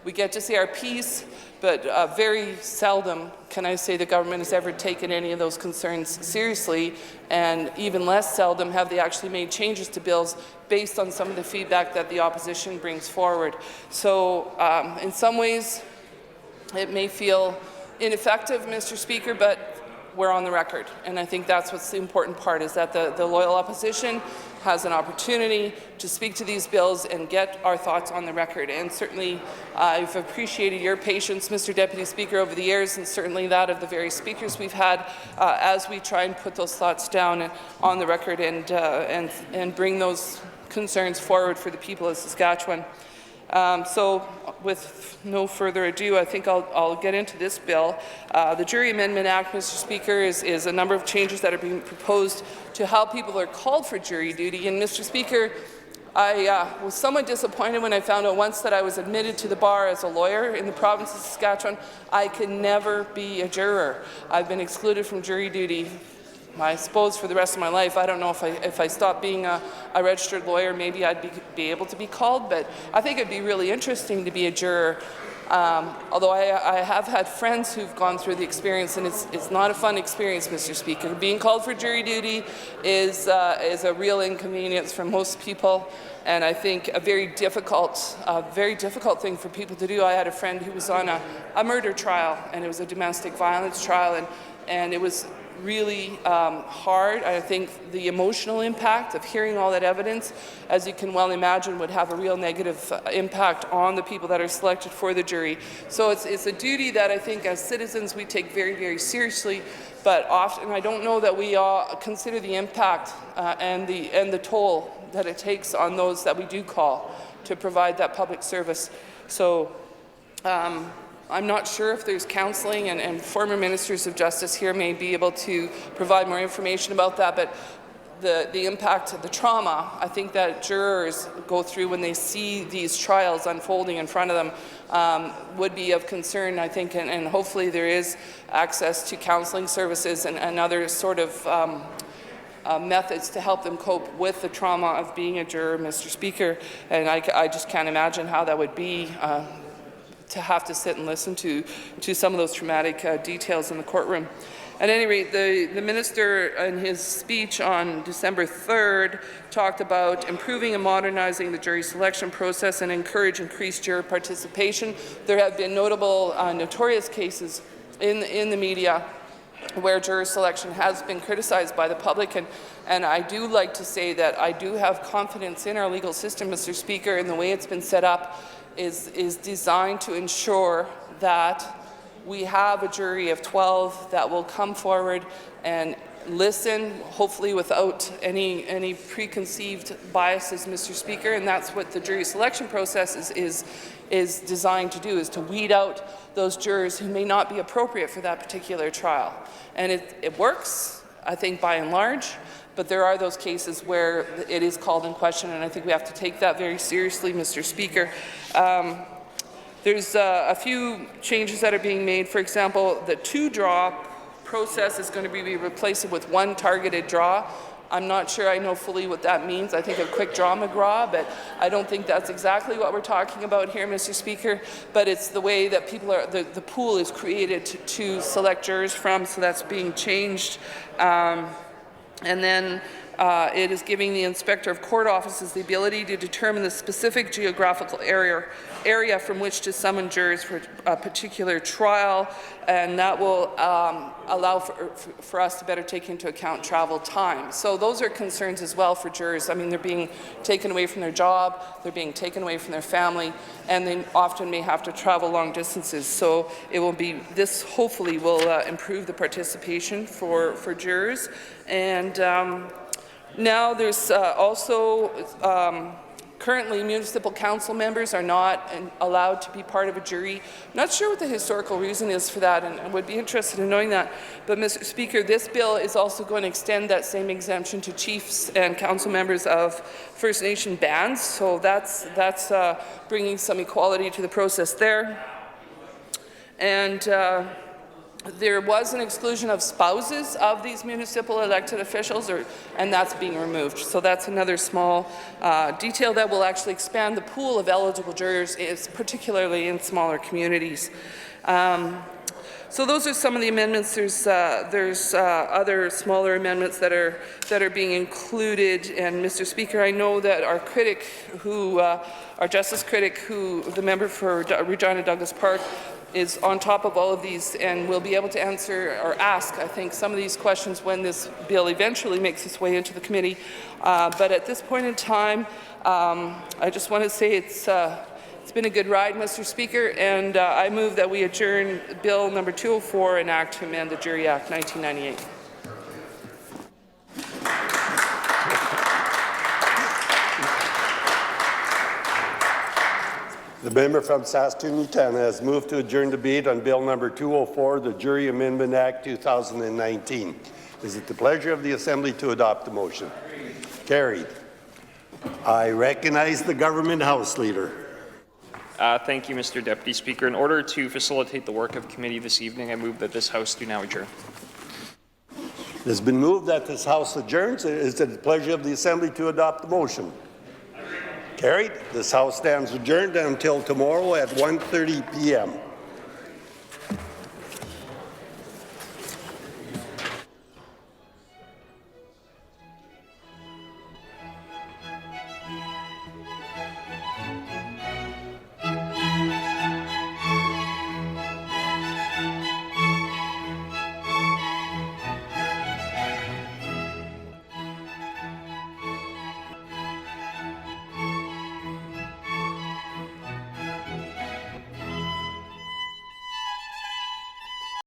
We get to say our piece, but very seldom can I say the government has ever taken any of those concerns seriously, and even less seldom have they actually made changes to bills based on some of the feedback that the opposition brings forward. So in some ways, it may feel ineffective, Mr. Speaker, but we're on the record, and I think that's what's the important part, is that the loyal opposition has an opportunity to speak to these bills and get our thoughts on the record. And certainly I've appreciated your patience, Mr. Deputy Speaker, over the years, and certainly that of the various speakers we've had as we try and put those thoughts down on the record and bring those concerns forward for the people of Saskatchewan. So with no further ado, I think I'll get into this bill. The Jury Amendment Act, Mr. Speaker, is a number of changes that are being proposed to how people are called for jury duty. And Mr. Speaker, I was somewhat disappointed when I found out once that I was admitted to the bar as a lawyer in the province of Saskatchewan. I can never be a juror. I've been excluded from jury duty, I suppose, for the rest of my life. I don't know if I stopped being a registered lawyer, maybe I'd be able to be called, but I think it'd be really interesting to be a juror Although I have had friends who've gone through the experience, and it's not a fun experience, Mr. Speaker. Being called for jury duty is a real inconvenience for most people, and I think a very difficult thing for people to do. I had a friend who was on a murder trial, and it was a domestic violence trial, and it was really hard. I think the emotional impact of hearing all that evidence, as you can well imagine, would have a real negative impact on the people that are selected for the jury. So it's a duty that I think as citizens we take very, very seriously, but often I don't know that we all consider the impact and the toll that it takes on those that we do call to provide that public service. So I'm not sure if there's counseling, and former ministers of justice here may be able to provide more information about that, but the impact of the trauma, I think that jurors go through when they see these trials unfolding in front of them would be of concern, I think, and hopefully there is access to counseling services and other sort of methods to help them cope with the trauma of being a juror, Mr. Speaker, and I just can't imagine how that would be to have to sit and listen to some of those traumatic details in the courtroom. At any rate, the minister in his speech on December 3rd talked about improving and modernizing the jury selection process and encourage increased juror participation. There have been notable, notorious cases in the media where juror selection has been criticized by the public, and I do like to say that I do have confidence in our legal system, Mr. Speaker, and the way it's been set up is designed to ensure that we have a jury of 12 that will come forward and listen, hopefully without any preconceived biases, Mr. Speaker, and that's what the jury selection process is designed to do, is to weed out those jurors who may not be appropriate for that particular trial. And it works, I think, by and large, but there are those cases where it is called in question, and I think we have to take that very seriously, Mr. Speaker. There's a few changes that are being made. For example, the two-draw process is going to be replaced with one targeted draw. I'm not sure I know fully what that means. I think a quick draw McGraw, but I don't think that's exactly what we're talking about here, Mr. Speaker. But it's the way that people are, the pool is created to select jurors from, so that's being changed. And then it is giving the Inspector of Court Offices the ability to determine the specific geographical area from which to summon jurors for a particular trial, and that will allow for us to better take into account travel time. So those are concerns as well for jurors. I mean, they're being taken away from their job, they're being taken away from their family, and they often may have to travel long distances. So it will be, this hopefully will improve the participation for jurors. And now there's also currently municipal council members are not allowed to be part of a jury. Not sure what the historical reason is for that, and I would be interested in knowing that. But Mr. Speaker, this bill is also going to extend that same exemption to chiefs and council members of First Nation bands. So that's bringing some equality to the process there. And there was an exclusion of spouses of these municipal elected officials, and that's being removed. So that's another small detail that will actually expand the pool of eligible jurors, particularly in smaller communities. So those are some of the amendments. There's other smaller amendments that are being included. And Mr. Speaker, I know that our critic, our justice critic, the member for Regina Douglas Park, is on top of all of these and will be able to answer or ask, I think, some of these questions when this bill eventually makes its way into the committee. But at this point in time, I just want to say it's been a good ride, Mr. Speaker, and I move that we adjourn Bill number 204, an act to amend the Jury Act 1998. The member from Saskatoon-Newtown has moved to adjourn debate on Bill number 204, the Jury Amendment Act 2019. Is it the pleasure of the Assembly to adopt the motion? Carried. I recognize the Government House Leader. Thank you, Mr. Deputy Speaker. In order to facilitate the work of committee this evening, I move that this House do now adjourn. It has been moved that this House adjourns. Is it the pleasure of the Assembly to adopt the motion? Carried. This House stands adjourned until tomorrow at 1:30 p.m.